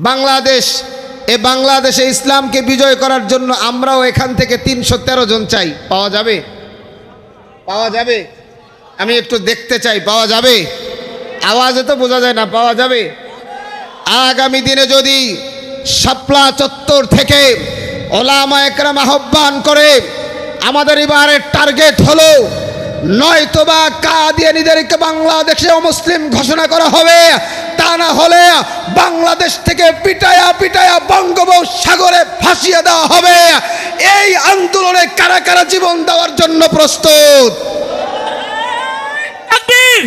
বাংলাদেশ, এই বাংলাদেশে ইসলামকে বিজয় করার জন্য আমরাও এখান থেকে 313 জন চাই। পাওয়া যাবে? পাওয়া যাবে? আমি একটু দেখতে চাই, পাওয়া যাবে? আওয়াজে তো বোঝা যায় না, পাওয়া যাবে? আগামী দিনে যদি শাপলা চত্বর থেকে ওলামা একরাম আহ্বান করে আমাদের এবারের টার্গেট হলো নয়তোবা কাদিয়ানীদেরকে বাংলাদেশে অমুসলিম ঘোষণা করা হবে, তা না হলে বাংলাদেশ থেকে পিটায়া পিটায়া বঙ্গোপসাগরে ভাসিয়ে দেওয়া হবে। এই আন্দোলনে কারা কারা জীবন দেওয়ার জন্য প্রস্তুত? তাকবীর!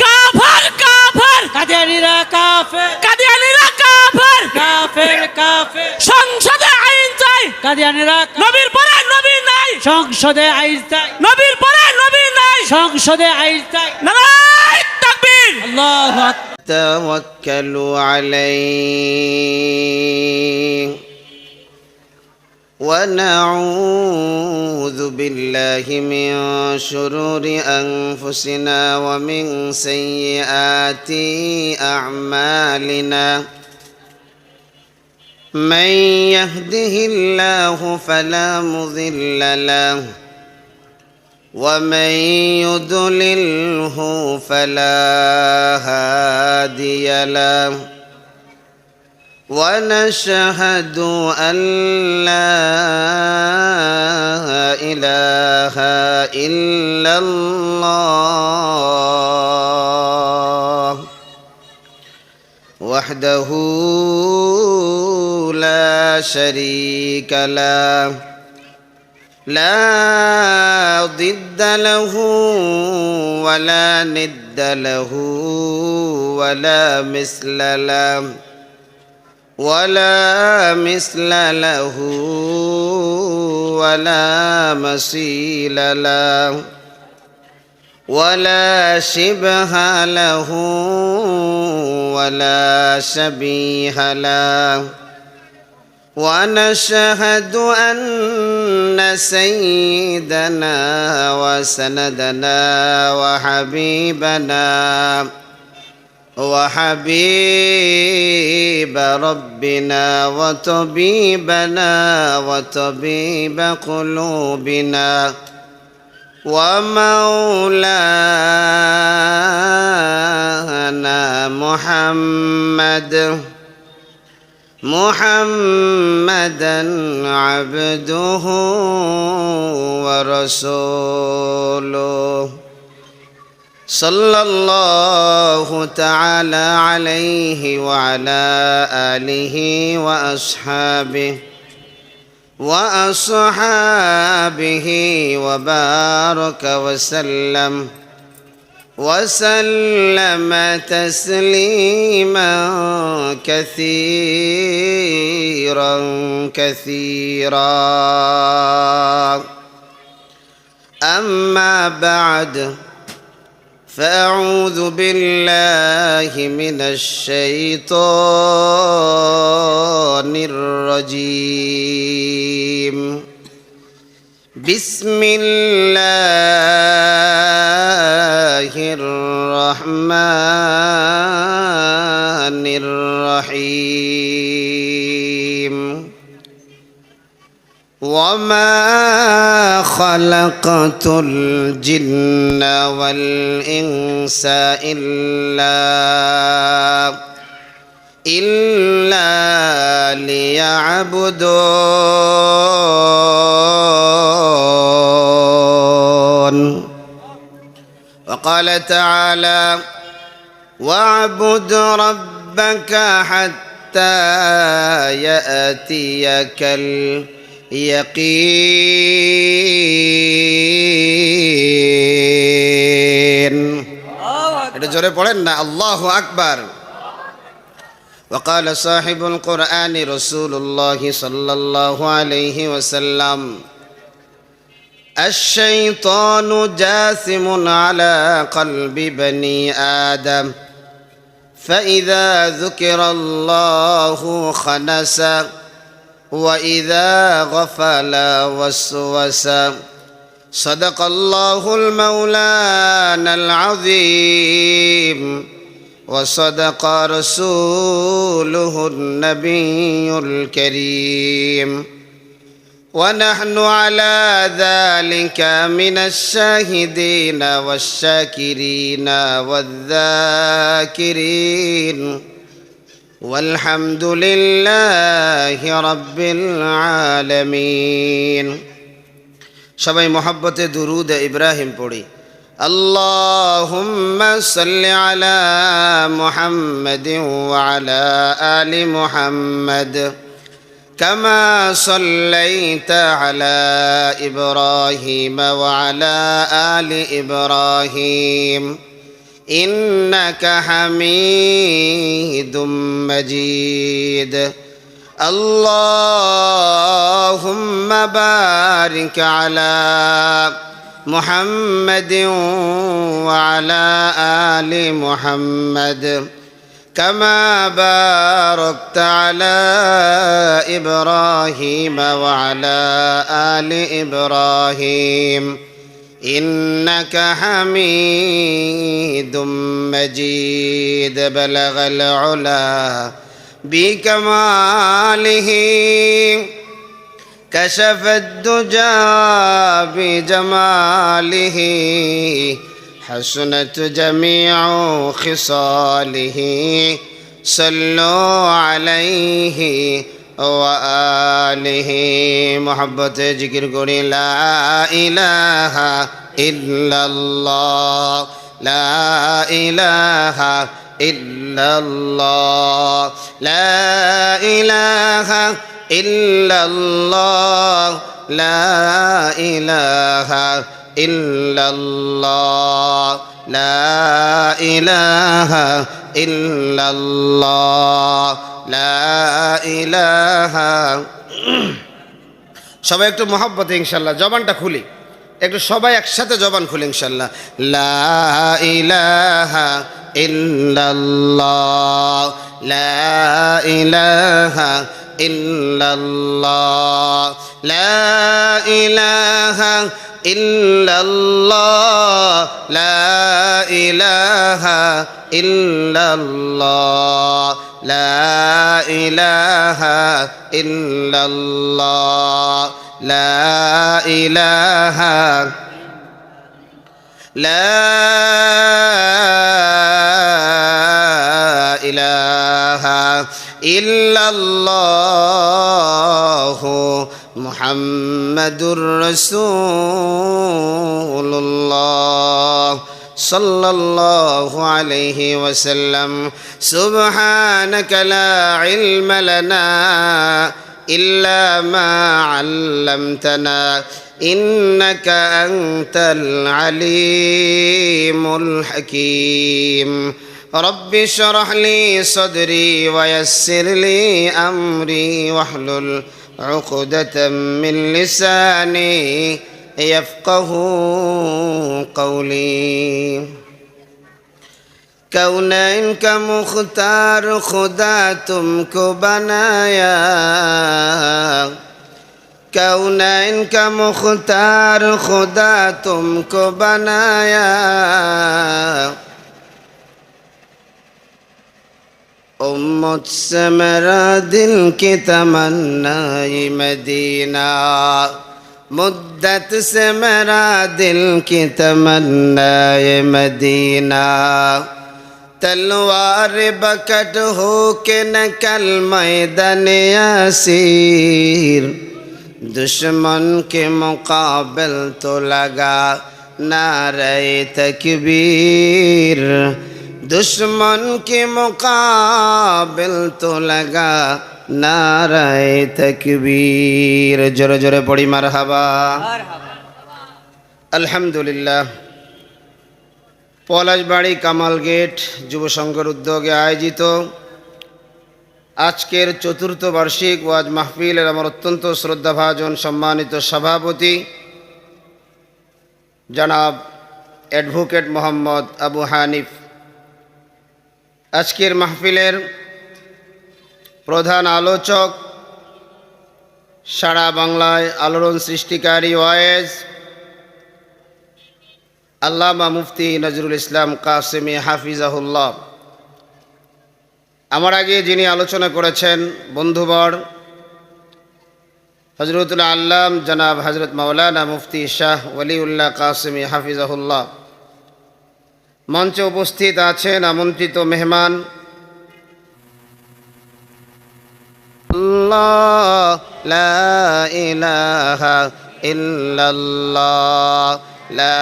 কাফের কাফের কাদিয়ানীরা কাফের কাদিয়ানীরা কাফের কাফের কাফের সংসদে আইন চাই কাদিয়ানীরা নবীর পরে নবী নাই সংসদে আইন চাই নবীর পরে নবী নাই সংসদে আইন চাই নারায়ে তাকবীর আল্লাহু আকবার توكلوا عليه ونعوذ بالله من شرور أنفسنا ومن سيئات أعمالنا من يهده الله فلا مضل له ومن يضلله فلا هادي له ونشهد أن لا إله إلا الله وحده لا شريك له لا ضد له ولا ند له ولا مثل له ولا مثل له ولا مثيل له ولا شبه له ولا شبيه له ونشهد أن سيدنا وسندنا وحبيب ربنا وطبيبنا وطبيب قلوبنا ومولانا محمدا عبده ورسوله صلى الله تعالى عليه وعلى آله وأصحابه وبارك وسلم تسليما كثيرا أما بعد فأعوذ بالله من الشيطان الرجيم بسم الله الرحمن الرحيم وما خلقت الجن والإنس إلا ليعبدون وقال تعالى واعبد ربك حتى يأتيك اليقين এটা জোরে পড়েন না আল্লাহু আকবার وقال صاحب القرآن رسول الله صلى الله عليه وسلم الشيطان جاثم على قلب بني آدم فإذا ذكر الله خنس وإذا غفل وسوس صدق الله المولانا العظيم وصدق رسوله النبي الكريم ونحن على ذلك من الشاهدين والشاكرين والذاكرين والحمد لله رب العالمين সবাই মহব্বতে দুরুদ ইব্রাহিম পড়ি اللهم صل على محمد وعلى آل محمد كما صليت على إبراهيم وعلى آل إبراهيم إنك حميد مجيد اللهم بارك على محمد وعلى آل محمد كما باركت على إبراهيم وعلى آل إبراهيم إنك حميد مجيد بلغ العلا بكماله كشف الدجى بجماله حسنت جميع خصاله صلوا عليه وآله محبت ذكر قولي لا إله إلا الله لا إله إلا الله لا إله إلا الله لا إله إلا الله لا إله إلا الله لا إله সবাই একটু মহব্বতে ইনশাআল্লাহ জবানটা খুলি একটু সবাই একসাথে জবান খুলি ইনশাআল্লাহ লা ইলাহা ইল্লাল্লাহ লা ইলাহা ইল্লাল্লাহ লা ইলাহা ইল্লাল্লাহ লা ইলাহা ইল্লাল্লাহ লা ইলাহা ইল্লাল্লাহ লা ইলাহা لا إله إلا الله محمد رسول الله صلى الله عليه وسلم سبحانك لا علم لنا إلا ما علمتنا إنك أنت العليم الحكيم رب اشرح لي صدري ويسر لي أمري واحلل عقدة من لساني يفقه قولي कौनैन का मुख्तार खुदा तुमको बनाया कौनैन का मुख्तार खुदा तुमको बनाया उम्मत से मेरा दिल की तमन्ना ये मदीना मुद्दत से मेरा दिल की तमन्ना ये मदीना तलवार बकट हो के नकल मैदान यासीर दुश्मन के मुकाबल तो लगा नारे तकबीर दुश्मन के मुकाबल तो लगा नारे तकबीर जोरे जोरे पड़ी मरहबा अल्हम्दुलिल्लाह পলাশবাড়ি কামাল গেট যুব সংঘের উদ্যোগে আয়োজিত আজকের চতুর্থ বার্ষিক ওয়াজ মাহফিলের আমার অত্যন্ত শ্রদ্ধাভাজন সম্মানিত সভাপতি জনাব অ্যাডভোকেট মোহাম্মদ আবু হানিফ, আজকের মাহফিলের প্রধান আলোচক, সারা বাংলায় আলোড়ন সৃষ্টিকারী ওয়াইজ আল্লামা মুফতি নজরুল ইসলাম কাসেমি হাফিজাহুল্লাহ, আমার আগে যিনি আলোচনা করেছেন বন্ধুবর হজরতুল আল্লাম জনাব হজরত মাওলানা মুফতি শাহ ওয়ালিউল্লাহ কাসেমি হাফিজাহুল্লাহ, মঞ্চে উপস্থিত আছেন আমন্ত্রিত মেহমান আল্লাহ লা ইলাহা ইল্লাল্লাহ লা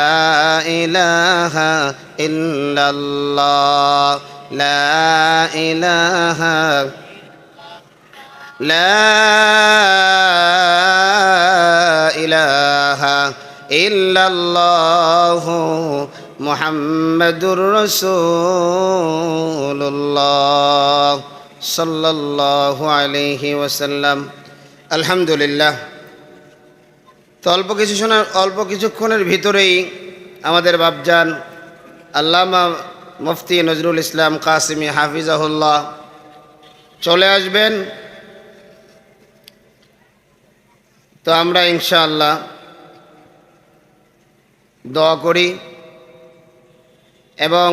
ইলাহা ইল্লাল্লাহ লা ইলাহা লা ইলাহা ইল্লাল্লাহ মুহাম্মাদুর রাসূলুল্লাহ সাল্লাল্লাহু আলাইহি ওয়াসাল্লাম। আলহামদুলিল্লাহ। তো অল্প কিছুক্ষণের ভিতরেই আমাদের বাপজান আল্লামা মুফতি নজরুল ইসলাম কাসেমি হাফিজাহুল্লাহ চলে আসবেন। তো আমরা ইনশাআল্লাহ দোয়া করি এবং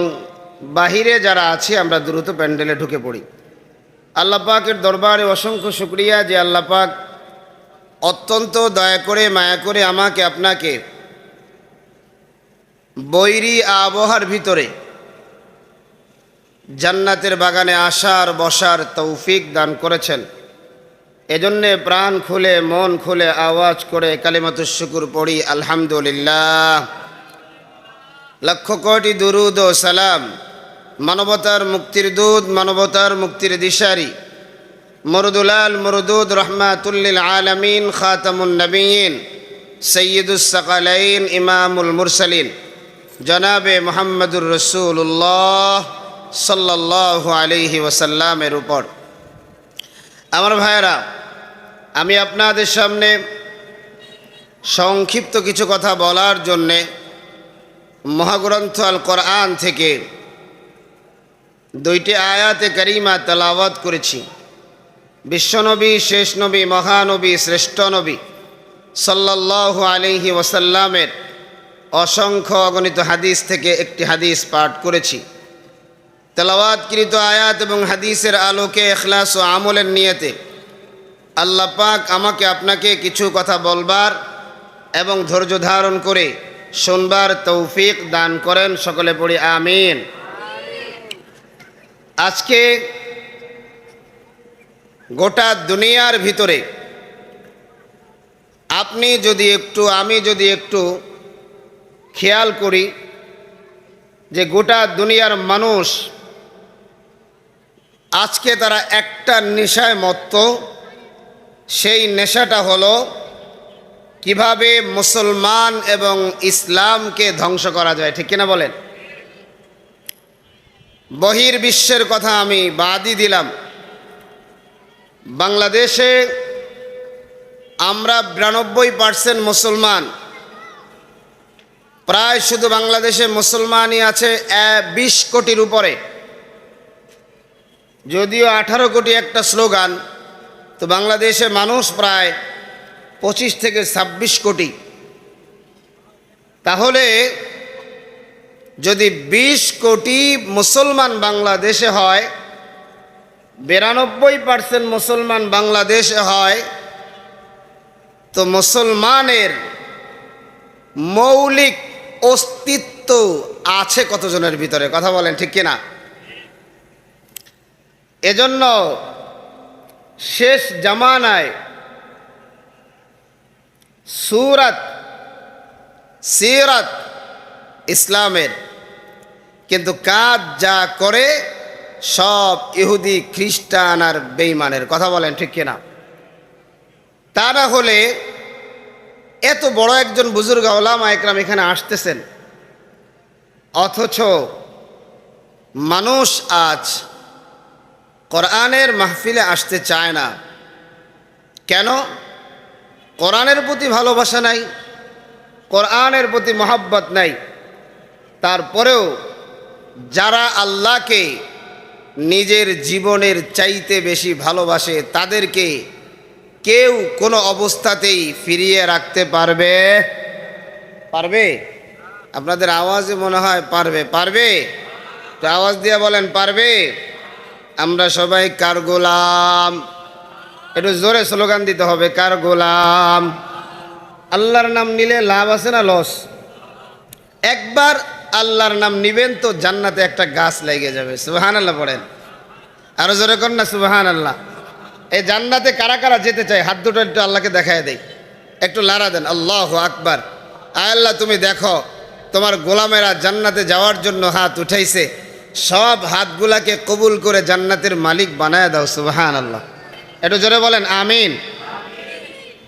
বাহিরে যারা আছি আমরা দ্রুত প্যান্ডেলে ঢুকে পড়ি। আল্লাহ পাকের দরবারে অসংখ্য শুকরিয়া যে আল্লাহ পাক অত্যন্ত দয়া করে মায়া করে আমাকে আপনাকে বৈরী আবহাওয়ার ভিতরে জান্নাতের বাগানে আসার বসার তৌফিক দান করেছেন। এজন্যে প্রাণ খুলে মন খুলে আওয়াজ করে কালিমাতুশ শুকুর পড়ি আলহামদুলিল্লাহ। লক্ষ কোটি দুরুদ ও সালাম মানবতার মুক্তির দূত, মানবতার মুক্তির দিশারি, মরদুলাল মরদুদ রহমাতুল্লিল আলামিন, খাতামুন নবীন, সৈয়দুস সাকালাইন, ইমামুল মুরসালিন জনাবে মুহাম্মদুর রাসূলুল্লাহ সাল্লাল্লাহু আলাইহি ওয়াসাল্লামের উপর। আমার ভাইয়েরা, আমি আপনাদের সামনে সংক্ষিপ্ত কিছু কথা বলার জন্যে মহাগ্রন্থ আল কোরআন থেকে দুইটি আয়াতে কারিমা তেলাওয়াত করেছি। বিশ্বনবী, শেষ নবী, মহানবী, শ্রেষ্ঠ নবী সাল্লাল্লাহু আলাইহি ওয়াসাল্লামের অসংখ্য অগণিত হাদিস থেকে একটি হাদিস পাঠ করেছি। তেলাওয়াতকৃত আয়াত এবং হাদিসের আলোকে ইখলাস ও আমলের নিয়তে আল্লাহ পাক আমাকে আপনাকে কিছু কথা বলবার এবং ধৈর্য ধারণ করে শুনবার তৌফিক দান করেন। সকলে পড়ি আমিন। আজকে গোটা দুনিয়ার ভিতরে আপনি যদি একটু, আমি যদি একটু খেয়াল করি যে গোটা দুনিয়ার মানুষ আজকে তারা একটা নেশায় মত্ত। সেই নেশাটা হলো কিভাবে মুসলমান এবং ইসলামকে ধ্বংস করা যায়। ঠিক কিনা বলেন? বহির্বিশ্বের কথা আমি বাদই দিলাম। বাংলাদেশে আমরা 92% মুসলমান। প্রায় শুধু বাংলাদেশে মুসলমানই আছে 20 কোটির উপরে। যদিও 18 কোটি একটা স্লোগান, তো বাংলাদেশে মানুষ প্রায় 25 থেকে 26 কোটি। তাহলে যদি 20 কোটি মুসলমান বাংলাদেশে হয়, 92% মুসলমান বাংলাদেশে হয়, তো মুসলমানের মৌলিক অস্তিত্ব আছে কতজনের ভিতরে? কথা বলেন ঠিক কিনা? এজন্য শেষ জামানায় সূরাত সিরাত ইসলামের কিন্তু কাজ যা করে সব ইহুদি, খ্রিস্টান আর বেঈমানের। কথা বলেন ঠিক কিনা? তা না হলে এত বড় একজন বুজুর্গ ওলামা একরাম এখানে আসতেছেন, অথচ মানুষ আজ কোরআনের মাহফিলে আসতে চায় না। কেন? কোরআনের প্রতি ভালোবাসা নাই, কোরআনের প্রতি মহব্বত নাই। তারপরেও যারা আল্লাহকে নিজের জীবনের চাইতে বেশি ভালোবাসে তাদেরকে কেউ কোনো অবস্থাতেই ফিরিয়ে রাখতে পারবে? আপনাদের আওয়াজে মনে হয় পারবে। তো আওয়াজ দিয়ে বলেন পারবে। আমরা সবাই কার গোলাম? একটু জোরে স্লোগান দিতে হবে, কার গোলাম? আল্লাহর নাম নিলে লাভ আছে না লস? একবার আল্লাহর নাম নিবেন তো জান্নাতে একটা গাছ লেগে যাবে। সুবহানাল্লাহ পড়েন, আরো জোরে কর না সুবহানাল্লাহ। এই জান্নাতে কারা কারা যেতে চায় হাত দুটো একটু আল্লাহকে দেখায় দেই, একটু লাড়া দেন। আল্লাহু আকবার। আয় আল্লাহ, তুমি দেখো তোমার গোলামেরা জান্নাতে যাওয়ার জন্য হাত উঠাইছে, সব হাতগুলাকে কবুল করে জান্নাতের মালিক বানায় দাও। সুবহানাল্লাহ, একটু জোরে বলেন আমিন।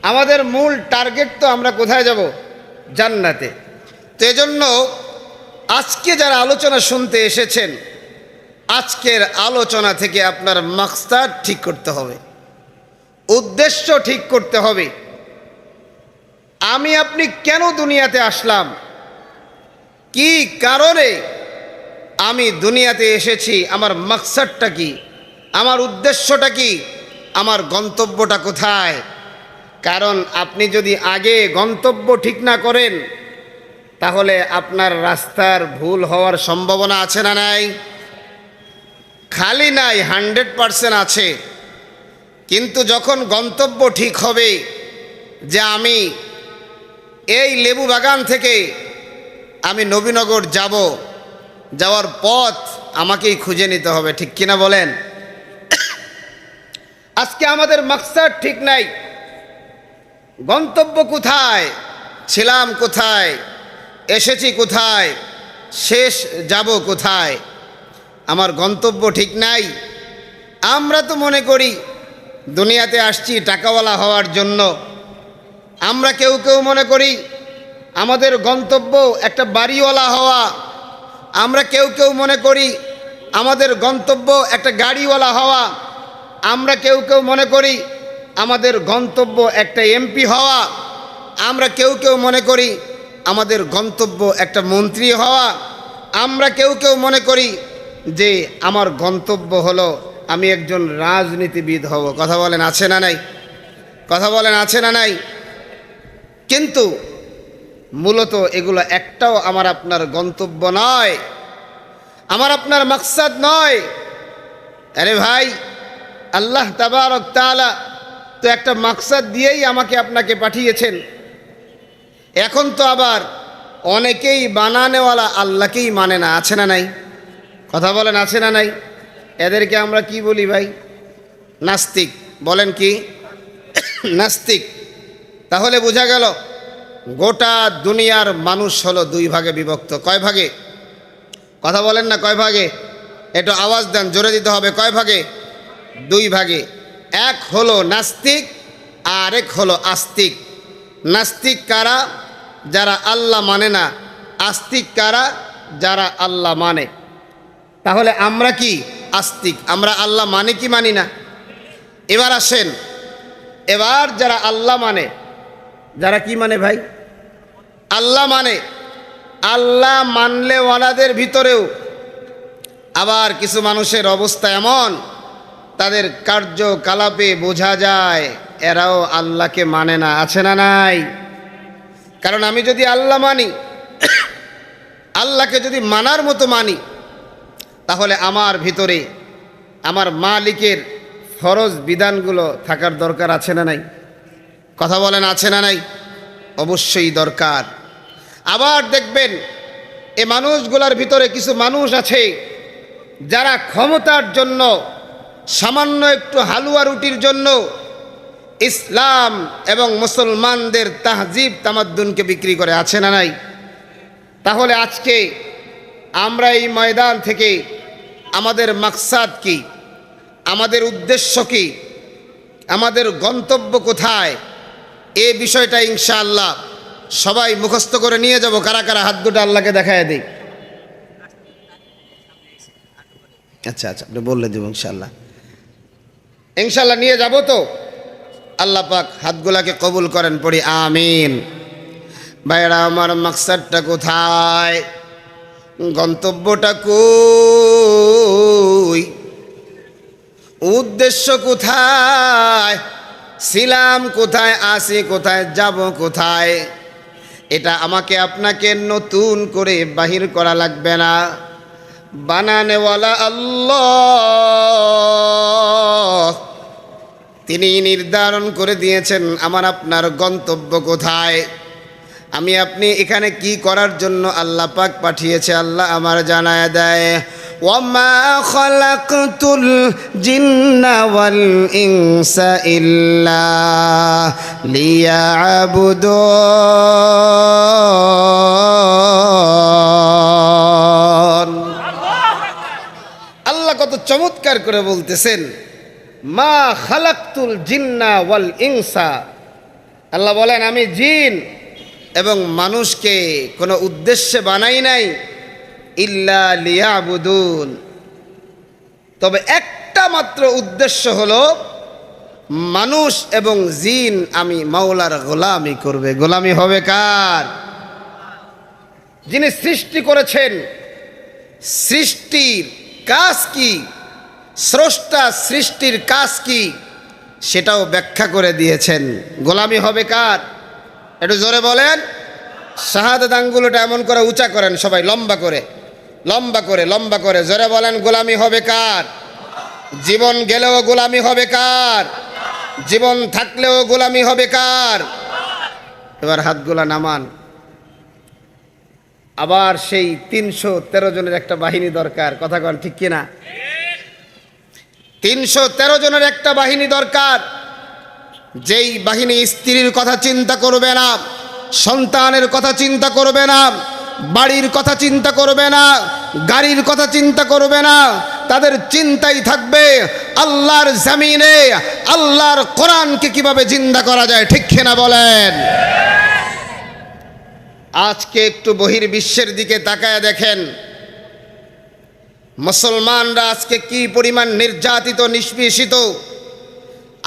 আমাদের মূল টার্গেট তো আমরা কোথায় যাব? জান্নাতে। তো এজন্য আজকে যারা আলোচনা শুনতে এসেছেন, আজকের আলোচনা থেকে আপনার মাকসাদ ঠিক করতে হবে, উদ্দেশ্য ঠিক করতে হবে। আমি আপনি কেন দুনিয়াতে আসলাম, কি কারণে আমি দুনিয়াতে এসেছি, আমার মাকসাদটা কি, আমার উদ্দেশ্যটা কি, আমার গন্তব্যটা কোথায়? কারণ আপনি যদি আগে গন্তব্য ঠিক না করেন তাহলে আপনার রাস্তার ভুল হওয়ার সম্ভাবনা আছে না নাই? খালি নাই, 100% আছে। কিন্তু যখন গন্তব্য ঠিক হবে যে আমি এই লেবু বাগান থেকে আমি নবীনগর যাব, যাওয়ার পথ আমাকেই খুঁজে নিতে হবে, ঠিক কিনা বলেন? আজকে আমাদের মাকসাদ ঠিক নাই, গন্তব্য কোথায়, ছিলাম কোথায়, এসেছি কোথায়, শেষ যাব কোথায়, আমার গন্তব্য ঠিক নাই। আমরা তো মনে করি দুনিয়াতে আসছি টাকাওয়ালা হওয়ার জন্য। আমরা কেউ কেউ মনে করি আমাদের গন্তব্য একটা বাড়িওয়ালা হওয়া। আমরা কেউ কেউ মনে করি আমাদের গন্তব্য একটা গাড়িওয়ালা হওয়া। আমরা কেউ কেউ মনে করি আমাদের গন্তব্য একটা এমপি হওয়া। আমরা কেউ কেউ মনে করি আমাদের গন্তব্য একটা মন্ত্রী হওয়া। আমরা কেউ কেউ মনে করি যে আমার গন্তব্য হলো আমি একজন রাজনীতিবিদ হব। কথা বলেন আছে না নাই? কথা বলেন আছে না নাই? কিন্তু মূলত এগুলো একটাও আমার আপনার গন্তব্য নয়, আমার আপনার মাকসাদ নয়। আরে ভাই, আল্লাহ তাবারক তাআলা তো একটা মাকসাদ দিয়েই আমাকে আপনাকে পাঠিয়েছেন। এখন তো আবার অনেকেই বানানেওয়ালা আল্লাহকেই মানে না, আছে না নাই? কথা বলেন আছে না নাই? এদেরকে আমরা কি বলি ভাই? নাস্তিক। বলেন কি? নাস্তিক। তাহলে বোঝা গেল গোটা দুনিয়ার মানুষ হলো দুই ভাগে বিভক্ত। কয় ভাগে? কথা বলেন না, কয় ভাগে? একটু আওয়াজ দেন, জোরে দিতে হবে। কয় ভাগে? দুই ভাগে। এক হলো নাস্তিক আর এক হলো আস্তিক। নাস্তিক কারা? যারা আল্লাহ মানে না। আস্তিক কারা? যারা আল্লাহ মানে। তাহলে আমরা কি? আস্তিক। আমরা আল্লাহ মানে কি মানি না? এবার আসেন, এবার যারা আল্লাহ মানে, যারা কি মানে ভাই? আল্লাহ মানে। আল্লাহ মানলে ওয়ালাদের ভিতরেও আবার কিছু মানুষের অবস্থা এমন, তাদের কার্যকলাপে বোঝা যায় এরাও আল্লাহকে মানে না, আছে না নাই? কারণ আমি যদি আল্লাহ মানি, আল্লাহকে যদি মানার মতো মানি, তাহলে আমার ভিতরে আমার মালিকের ফরজ বিধানগুলো থাকার দরকার, আছে না নাই? কথা বলেন আছে না নাই? অবশ্যই দরকার। আবার দেখবেন এ মানুষগুলোর ভিতরে কিছু মানুষ আছে যারা ক্ষমতার জন্য, সামান্য একটু হালুয়া রুটির জন্য ইসলাম এবং মুসলমানদের তাহজিব তামাদ্দুনকে বিক্রি করে, আছে না নাই? তাহলে আজকে আমরা এই ময়দান থেকে আমাদের মাকসাদ কি, আমাদের উদ্দেশ্য কি, আমাদের গন্তব্য কোথায়, এই বিষয়টা ইনশাআল্লাহ সবাই মুখস্থ করে নিয়ে যাব। কারা কারা হাত দুটো আল্লাহকে দেখায় দিই। আচ্ছা আচ্ছা, আপনি বললে দেব ইনশাআল্লাহ। ইনশাআল্লাহ নিয়ে যাব তো। আল্লাহ পাক হাতগুলাকে কবুল করেন, পড়ি আমিন। ভাইরা আমার, মাকসাদটা কোথায়, গন্তব্যটা কই, উদ্দেশ্য কোথায়, ছিলাম কোথায়, আছি কোথায়, যাব কোথায়, এটা আমাকে আপনাকে নতুন করে বাহির করা লাগবে না। বানানেওয়ালা আল্লাহ, তিনি নির্ধারণ করে দিয়েছেন আমার আপনার গন্তব্য কোথায়। আমি আপনি এখানে কি করার জন্য আল্লাহ পাক পাঠিয়েছে আল্লাহ আমার জানায় দেয়, ওয়ামা খালাকতুল জিন্না ওয়াল ইনসা ইল্লা লিয়াবুদুন। আল্লাহ কত চমৎকার করে বলতেছেন, মা খালাকতুল জিন্না ওয়াল ইনসা। আল্লাহ বলেন আমি জিন এবং মানুষকে কোনো উদ্দেশ্যে বানাই নাই, ইল্লা লিয়াবুদুন, তবে একটা মাত্র উদ্দেশ্য হলো মানুষ এবং জিন আমি মাওলার গোলামি করবে। গোলামি হবে কার? যিনি সৃষ্টি করেছেন। সৃষ্টির কাজ কি, স্রষ্টা সৃষ্টির কাজ কি সেটাও ব্যাখ্যা করে দিয়েছেন। গোলামি হবে কার? একটু জোরে বলেন। শাহাদাত আঙ্গুলটা এমন করে উঁচা করেন সবাই, লম্বা করে লম্বা করে লম্বা করে জোরে বলেন, গোলামি হবে কার? জীবন গেলেও গোলামি হবে কার? জীবন থাকলেও গোলামি হবে কার? এবার হাতগুলা নামান। আবার সেই 313 জনের একটা বাহিনী দরকার, কথা কন ঠিক কিনা? 313 জনের একটা বাহিনী দরকার, যেই বাহিনী স্ত্রীর কথা চিন্তা করবে না, সন্তানের কথা চিন্তা করবে না, বাড়ির কথা চিন্তা করবে না, গাড়ির কথা চিন্তা করবে না, তাদের চিন্তাই থাকবে আল্লাহর জমিনে আল্লাহর কোরআনকে কিভাবে জিন্দা করা যায়, ঠিক কিনা বলেন? আজকে একটু বহির্বিশ্বের দিকে তাকায় দেখেন, মুসলমানরা আজকে কি পরিমাণ নির্যাতিত নিষ্পেষিত।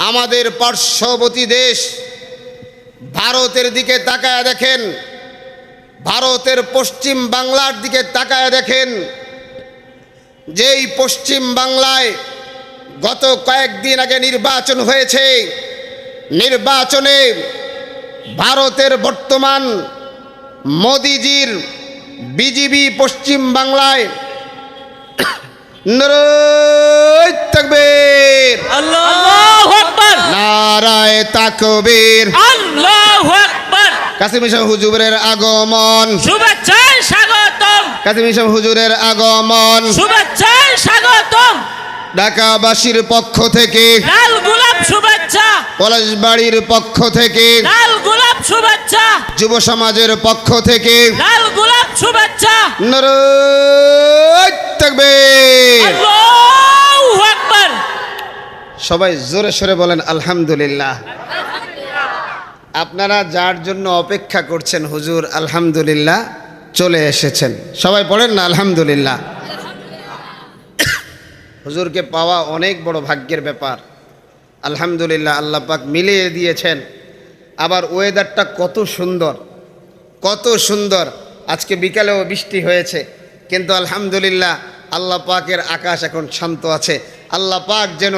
আমাদের পার্শ্ববর্তী দেশ ভারতের দিকে তাকায় দেখেন, ভারতের পশ্চিম বাংলার দিকে তাকায় দেখেন, যেই পশ্চিম বাংলায় গত কয়েকদিন আগে নির্বাচন হয়েছে, নির্বাচনে ভারতের বর্তমান মোদিজির বিজেপি পশ্চিম বাংলায় নারায়ে তাকবীর, আল্লাহু আকবার, নারায়ে তাকবীর, আল্লাহু আকবার। কাসিম সাহেব হুজুরের আগমন, শুভেচ্ছায় স্বাগতম, কাসিম সাহেব হুজুরের আগমন, শুভেচ্ছায় স্বাগতম। ঢাকাবাসীর পক্ষ থেকে, লাল গোলাপ শুভেচ্ছা, পলাশবাড়ির পক্ষ থেকে, লাল গোলাপ শুভেচ্ছা, যুব সমাজের পক্ষ থেকে লাল গোলাপ শুভেচ্ছা। নারায়ে তাকবীর। আল্লাহু আকবার। সবাই জোরে সরে বলেন আলহামদুলিল্লাহ। আপনারা যার জন্য অপেক্ষা করছেন হুজুর আলহামদুলিল্লাহ চলে এসেছেন, সবাই পড়েন না আলহামদুলিল্লাহ। হুজুরকে পাওয়া অনেক বড় ভাগ্যের ব্যাপার। আলহামদুলিল্লাহ আল্লাহ পাক মিলিয়ে দিয়েছেন। আবার ওয়েদারটা কত সুন্দর, কত সুন্দর। আজকে বিকালেও বৃষ্টি হয়েছে, কিন্তু আলহামদুলিল্লাহ আল্লাহ পাকের আকাশ এখন শান্ত আছে। আল্লাহ পাক যেন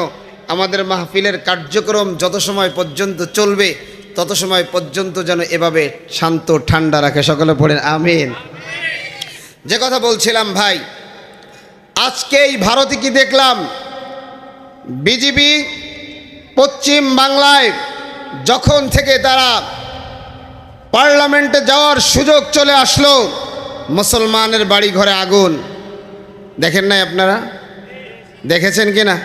আমাদের মাহফিলের কার্যক্রম যত সময় পর্যন্ত চলবে তত সময় পর্যন্ত যেন এভাবে শান্ত ঠান্ডা রাখে। সকলে পড়েন আমিন। যে কথা বলছিলাম ভাই, আজকে এই ভারতে কি দেখলাম, বিজেপি পশ্চিম বাংলায় যখন থেকে তারা পার্লামেন্টে যাওয়ার সুযোগ চলে আসলো, মুসলমানের বাড়ি ঘরে আগুন। দেখেন নাই আপনারা? দেখেছেন কি না?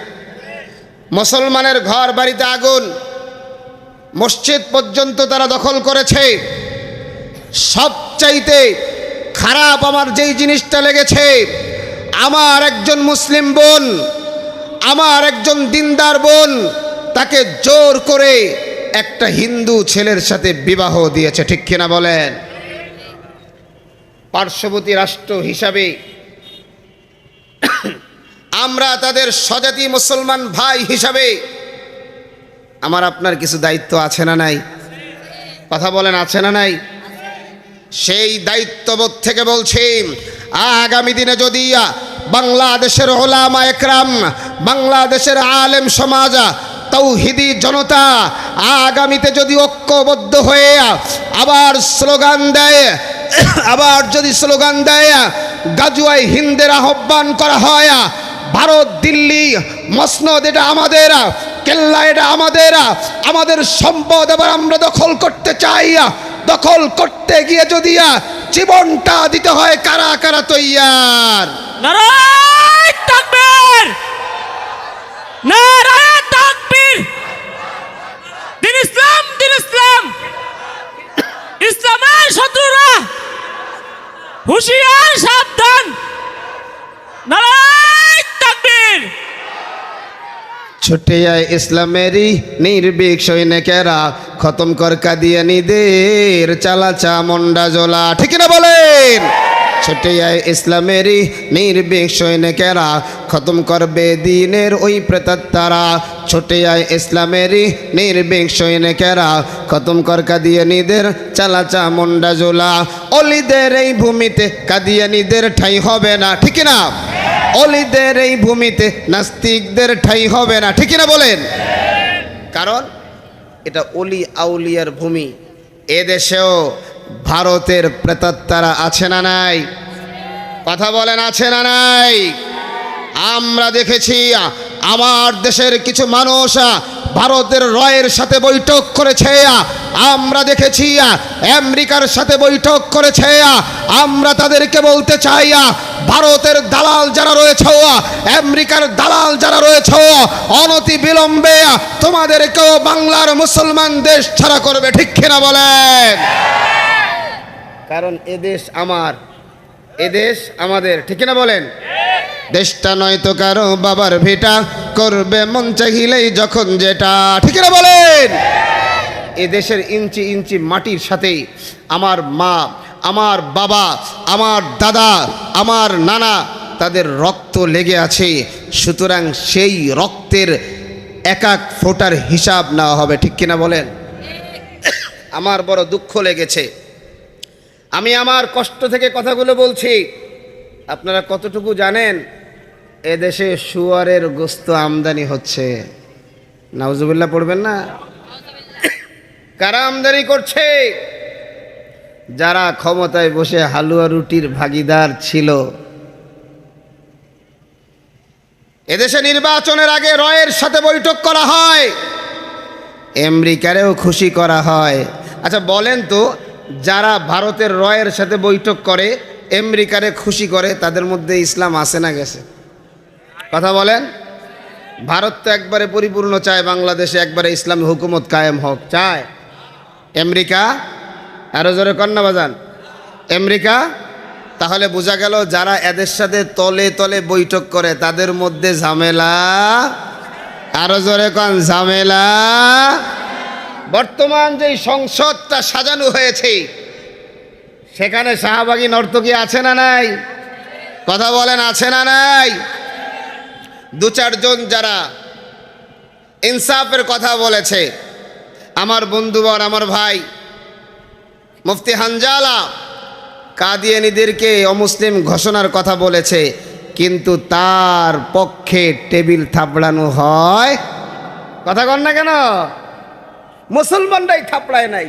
মুসলমানের ঘর বাড়িতে আগুন, মসজিদ পর্যন্ত তারা দখল করেছে। সবচাইতে খারাপ আমার যেই জিনিসটা লেগেছে, আমার একজন মুসলিম বোন, আমার একজন দিনদার বোন, তাকে জোর করে একটা হিন্দু ছেলের সাথে বিবাহ দিয়েছে, ঠিক কিনা বলেন? পার্শ্ববর্তী রাষ্ট্র হিসাবে আমরা তাদের স্বজাতি মুসলমান ভাই হিসাবে আমার আপনার কিছু দায়িত্ব আছে না নাই? কথা বলেন, আছে না নাই? সেই দায়িত্ববোধ থেকে বলছি, আগামী দিনে যদি বাংলাদেশের ওলামা একরাম, বাংলাদেশের আলেম সমাজ, তৌহিদি জনতা আগামীতে যদি ঐক্যবদ্ধ হয়ে আবার স্লোগান দেয়, আবার যদি স্লোগান দেয় গাজওয়াই হিন্দের আহ্বান করা হয়, ভারত দিল্লি মসনদ এটা আমাদের, কেল্লা এটা আমাদের, আমাদের সম্পদ এবার আমরা দখল করতে চাই, দখল করতে গিয়ে যদি জীবনটা দিতে হয়, কারা কারা তৈয়ার? নারায়ে তাকবীর, নারায়ে তাকবীর। দিন ইসলাম, দিন ইসলাম, ইসলামের শত্রুরা হুঁশিয়ার, সাবধান। নারায়ে তাকবীর। ছুটে আয় ইসলামেরই নির্ভীক সৈনিকেরা, খতম কর কাদিয়ানীদের চালাচা মন্ডা জোলা। ঠিক না বলেন? ছুটে আয় ইসলামেরই নির্ভীক সৈনিকেরা, খতম করবে দিনের ওই প্রেতাত্মারা। ছুটে আয় ইসলামেরই নির্ভীক সৈনিকেরা, খতম কর কাদিয়ানীদের চালাচা মন্ডা জোলা। অলিদের এই ভূমিতে কাদিয়ানীদের ঠাঁই হবে না। ঠিক না? অলিদের এই ভূমিতে নাস্তিকদের ঠাঁই হবে না। ঠিক না বলেন? কারণ এটা অলি আউলিয়ার ভূমি। এদেশেও ভারতের প্রেতাত্মারা আছে না নাই? কথা বলেন, আছে না নাই? আমরা দেখেছি আমার দেশের কিছু মানুষ ভারতের রয়ের সাথে বৈঠক করেছে, আমরা দেখেছি আমেরিকার সাথে বৈঠক করেছে। আমরা তাদেরকে বলতে চাই, ভারতের দালাল যারা রয়েছে, আমেরিকার দালাল যারা রয়েছে, অনতি বিলম্বে তোমাদেরকেও বাংলার মুসলমান দেশ ছাড়া করবে। ঠিক কিনা বলেন? কারণ এদেশ আমার, এদেশ আমাদের। ঠিক কিনা বলেন? দেশটা নয় তো কারো বাবার ভিটা, করবে মন চাহিলেই যখন যেটা। ঠিক না বলেন? এ দেশের ইঞ্চি ইঞ্চি মাটির সাথে আমার মা, আমার বাবা, আমার দাদা, আমার নানা, তাদের রক্ত লেগে আছে। সুতরাং সেই রক্তের এক এক ফোঁটার হিসাব নেওয়া হবে। ঠিক কিনা বলেন? আমার বড় দুঃখ লেগেছে। আমি আমার কষ্ট থেকে কথাগুলো বলছি। আপনারা কতটুকু জানেন এদেশে শুয়ারের গোস্ত আমদানি হচ্ছে? নাউজুবিল্লাহ পড়বেন না? কারা আমদানি করছে? যারা ক্ষমতায় বসে হালুয়া রুটির ভাগিদার ছিল। এদেশে নির্বাচনের আগে রয়ের সাথে বৈঠক করা হয়, আমেরিকারেও খুশি করা হয়। আচ্ছা বলেন তো, যারা ভারতের রয়ের সাথে বৈঠক করে, আমেরিকারে খুশি করে, তাদের মধ্যে ইসলাম আছে না গেছে? কথা বলেন। ভারত তো একবারে পরিপূর্ণ চায় বাংলাদেশে একবারে ইসলামী হুকুমত কায়েম হোক, চায়। আমেরিকা, আরো জোরে কন্যা বাজান, আমেরিকা। তাহলে বোঝা গেল যারা এদের সাথে তলে তলে বৈঠক করে তাদের মধ্যে ঝামেলা। আরো জোরে কন, ঝামেলা। বর্তমান যে সংসদটা সাজানো হয়েছে, সেখানে শাহবাগী নর্তকী আছে না নাই? কথা বলেন, আছে না নাই? দু চারজন যারা ইনসাফের কথা বলেছে, আমার বন্ধুবর, আমার ভাই মুফতি হানজালা কাদিয়ানীদেরকে অমুসলিম ঘোষণার কথা বলেছে, কিন্তু তার পক্ষে টেবিল থাপড়ানো হয়। কথা কন না কেন? মুসলমানরাই থাপড়ায় নাই।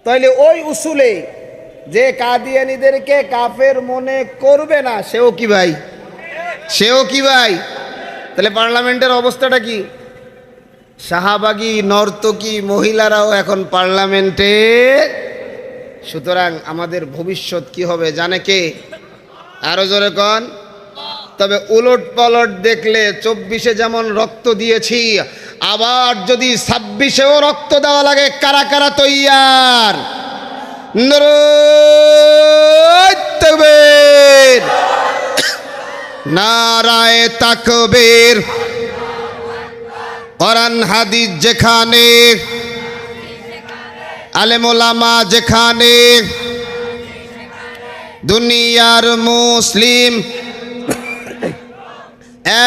তাইলে ওই উসুলে যে কাদিয়ানীদেরকে কাফের মনে করবে না, সেও কি ভাই? সেও কি ভাই? তাহলে পার্লামেন্টের অবস্থাটা কি? শাহবাগী নর্তকী মহিলারাও এখন পার্লামেন্টে। সুতরাং আমাদের ভবিষ্যৎ কি হবে জানে কে? আরো জোরে কন। তবে উলট পালট দেখলে 24-এ যেমন রক্ত দিয়েছি, আবার যদি 26-এও রক্ত দেওয়া লাগে, কারা কারা তৈয়ার? নারায়ে তাকবীর, নারায়ে তাকবীর। কোরআন হাদিস যেখানে, আলেম ওলামা যেখানে, দুনিয়ার মুসলিম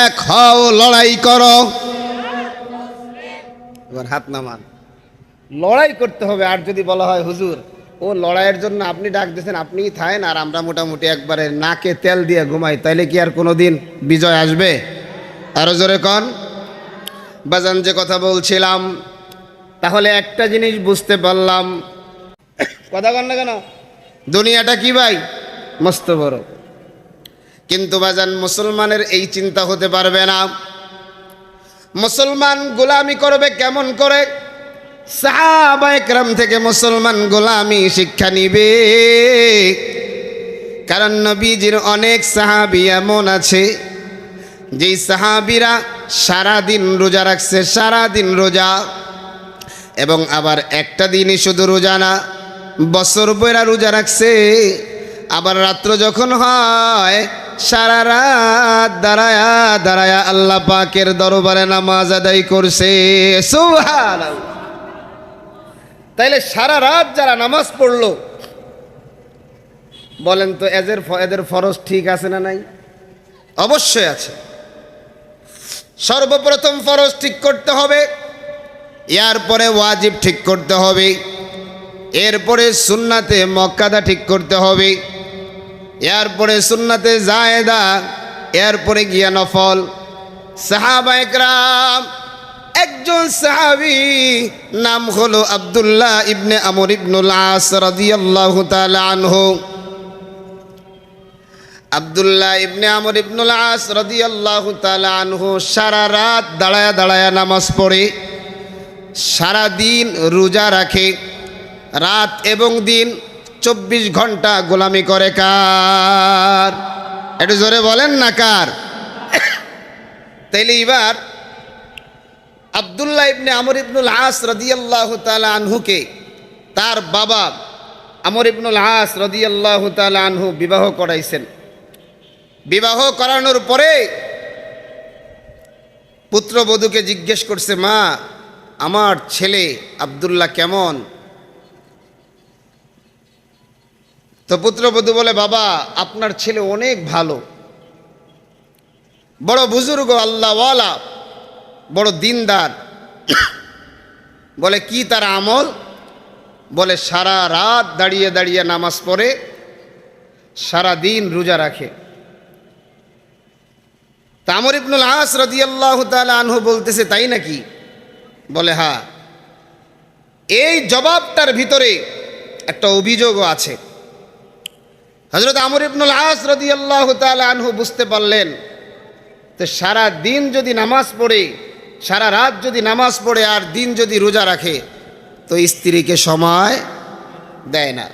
এক হও, লড়াই করো। এবার হাত নামান। লড়াই করতে হবে। আর যদি বলা হয় হুজুর ও লড়াইয়ের জন্য আপনি ডাক দিয়েছেন, আপনিই থাকেন আর আমরা মোটামুটি একবারে নাকে তেল দিয়ে ঘুমাই, তাইলে কি আর কোনোদিন বিজয় আসবে? আরো জোরে কন। বাজান যে কথা বলছিলাম, তাহলে একটা জিনিস বুঝতে পারলাম। কথা কন না কেন? দুনিয়াটা কি ভাই মস্ত বড়। কিন্তু বাজান মুসলমানের এই চিন্তা হতে পারবে না। মুসলমান গোলামি করবে কেমন করে? সাহাবায়ে কেরাম থেকে মুসলমান গোলামি শিক্ষা নিবে। কারণ নবীজির অনেক সাহাবী এমন আছে যেই সাহাবীরা সারাদিন রোজা রাখছে, সারাদিন রোজা, এবং আবার একটা দিনই শুধু রোজা না, বছর বইরা রোজা রাখছে। আবার রাত্র যখন হয় সারা রাত দাঁড়ায়া দাঁড়ায়া আল্লাহ পাকের দরবারে নামাজ আদায় করছে। সুবহানাল্লাহ। তাইলে সারা রাত যারা নামাজ পড়লো, বলেন তো এদের ফরজ ঠিক আছে না নাই? অবশ্যই আছে। সর্বপ্রথম ফরজ ঠিক করতে হবে, এরপরে ওয়াজিব ঠিক করতে হবে, এরপরে সুন্নাতে মুআক্কাদা ঠিক করতে হবে, এরপরে সুন্নাতে জায়েদা, এরপরে গিয়া নফল। সাহাবায়ে কেরাম, একজন সাহাবী নাম হলো আব্দুল্লাহ ইবনে আমর ইবনুল আস রাদিয়াল্লাহু তাআলা আনহু। আব্দুল্লাহ ইবনে আমর ইবনুল আস রাদিয়াল্লাহু তাআলা আনহু সারা রাত দাঁড়ায়া দাঁড়ায়া নামাজ পড়ে, সারা দিন রোজা রাখে, রাত এবং দিন 24 ঘন্টা গোলামি করে। কার? একটু জোরে বলেন না কার? তাইলে এবার আব্দুল্লাহ ইবনে আমর ইবনুল আস রাদিয়াল্লাহু তাআলা আনহুকে তার বাবা আমর ইবনুল আস রাদিয়াল্লাহু তাআলা আনহু বিবাহ করাইছেন। বিবাহ করানোর পরে পুত্রবধূকে জিজ্ঞেস করছে, মা, আমার ছেলে আব্দুল্লাহ কেমন? তো পুত্রবধূ বলে, বাবা, আপনার ছেলে অনেক ভালো, বড় বুজুর্গ, আল্লাহওয়ালা, বড় দিনদার। বলে, কি তার আমল? বলে, সারা রাত দাঁড়িয়ে দাঁড়িয়ে নামাজ পড়ে, সারা দিন রোজা রাখে। তা আমর ইবনুল আস রাদিয়াল্লাহু তাআলা আনহু বলতেছে, তাই নাকি? বলে, হ্যাঁ। এই জবাবটার ভিতরে একটা অভিযোগও আছে। হযরত আমর ইবনুল আস রাদিয়াল্লাহু তাআলা আনহু বুঝতে পারলেন, তো সারা দিন যদি নামাজ পড়ে, সারা রাত যদি নামাজ পড়ে, আর দিন যদি রোজা রাখে, তো স্ত্রীকে সময় দেয় না।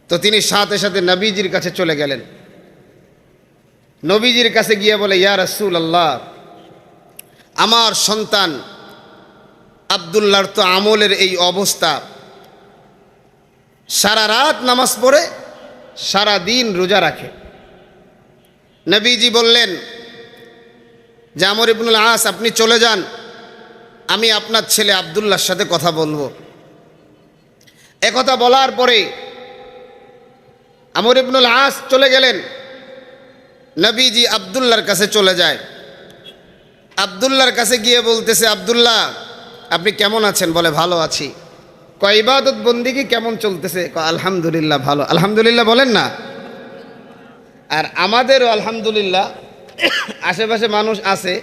তো তিনি সাথে সাথে নবীজির কাছে চলে গেলেন। নবীজির কাছে গিয়ে বলে, ইয়া রাসূলুল্লাহ, আমার সন্তান আব্দুল্লাহর তো আমলের এই অবস্থা, সারা রাত নামাজ পড়ে, সারা দিন রোজা রাখে। নবীজি বললেন যে, আমর ইবনুল আস, আপনি চলে যান, আমি আপনার ছেলে আব্দুল্লাহর সাথে কথা বলবো। একথা বলার পরে আমর ইবনুল আস চলে গেলেন। নবীজি আব্দুল্লাহর কাছে চলে যায়। আব্দুল্লাহর কাছে গিয়ে বলতেছে, আব্দুল্লাহ, আপনি কেমন আছেন? বলে, ভালো আছি। কয়, ইবাদত বন্দিগি কেমন চলতেছে? কয়, আলহামদুলিল্লাহ ভালো। আলহামদুলিল্লাহ বলেন না। আর আমাদেরও আলহামদুলিল্লাহ। আশেপাশে মানুষ আছে,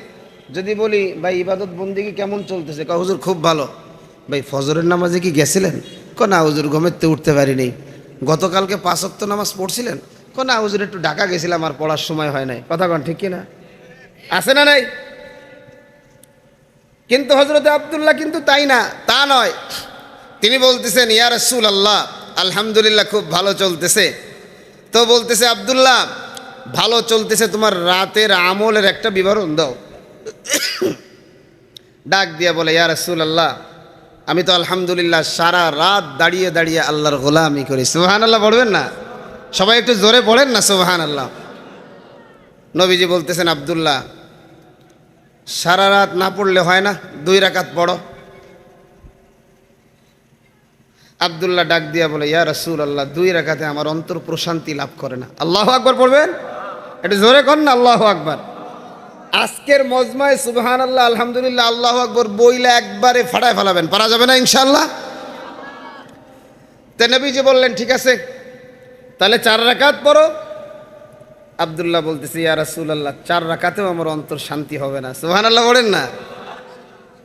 যদি বলি, ভাই ইবাদত বন্দিগি কেমন চলতেছে? কয়, হুজুর খুব ভালো। ভাই ফজরের নামাজে কি গেছিলেন? কয়, না হুজুর, ঘুমেতে উঠতে পারিনি। গতকালকে 5 ওয়াক্ত নামাজ পড়ছিলেন? কয়, না হুজুর, একটু ঢাকা গেছিলাম, আর পড়ার সময় হয় নাই। কথা কন ঠিক কিনা? আছে না নাই? কিন্তু হযরত আব্দুল্লাহ কিন্তু তাই না, তা নয়। তিনি বলতেছেন, ইয়া রাসূলুল্লাহ, আলহামদুলিল্লাহ খুব ভালো চলতেছে। তো বলতেছে, আব্দুল্লাহ, ভালো চলতেছে, তোমার রাতের আমলের একটা বিবরণ দাও। ডাক দিয়া বলে, ইয়া রাসূলুল্লাহ, আমি তো আলহামদুলিল্লাহ সারা রাত দাঁড়িয়ে দাঁড়িয়ে আল্লাহর গোলামি করি। সুবহানাল্লাহ পড়বেন না? সবাই একটু জোরে পড়েন না সুবহানাল্লাহ। নবীজি বলতেছেন, আব্দুল্লাহ, সারা রাত না পড়লে হয় না, 2 রাকাত পড়ো। আব্দুল্লাহ ডাক দিয়া বলে, ইয়া রাসূলুল্লাহ, 2 রাকাতে আমার অন্তর প্রশান্তি লাভ করে না। আল্লাহু আকবার পড়বেন? একটু জোরে কর না, আল্লাহু আকবার। আজকের মজমায় সুবহানাল্লাহ, আলহামদুলিল্লাহ, আল্লাহু আকবার বইলা একবারে ফাটায় ফেলাবেন, পারা যাবে না ইনশাআল্লাহ। তো নবীজি বললেন, ঠিক আছে, তাহলে 4 রাকাত পড়ো। আব্দুল্লাহ বলতেছে, ইয়া রাসূলুল্লাহ, 4 রাকাতেও আমার অন্তর শান্তি হবে না। সুবহানাল্লাহ বলেন না।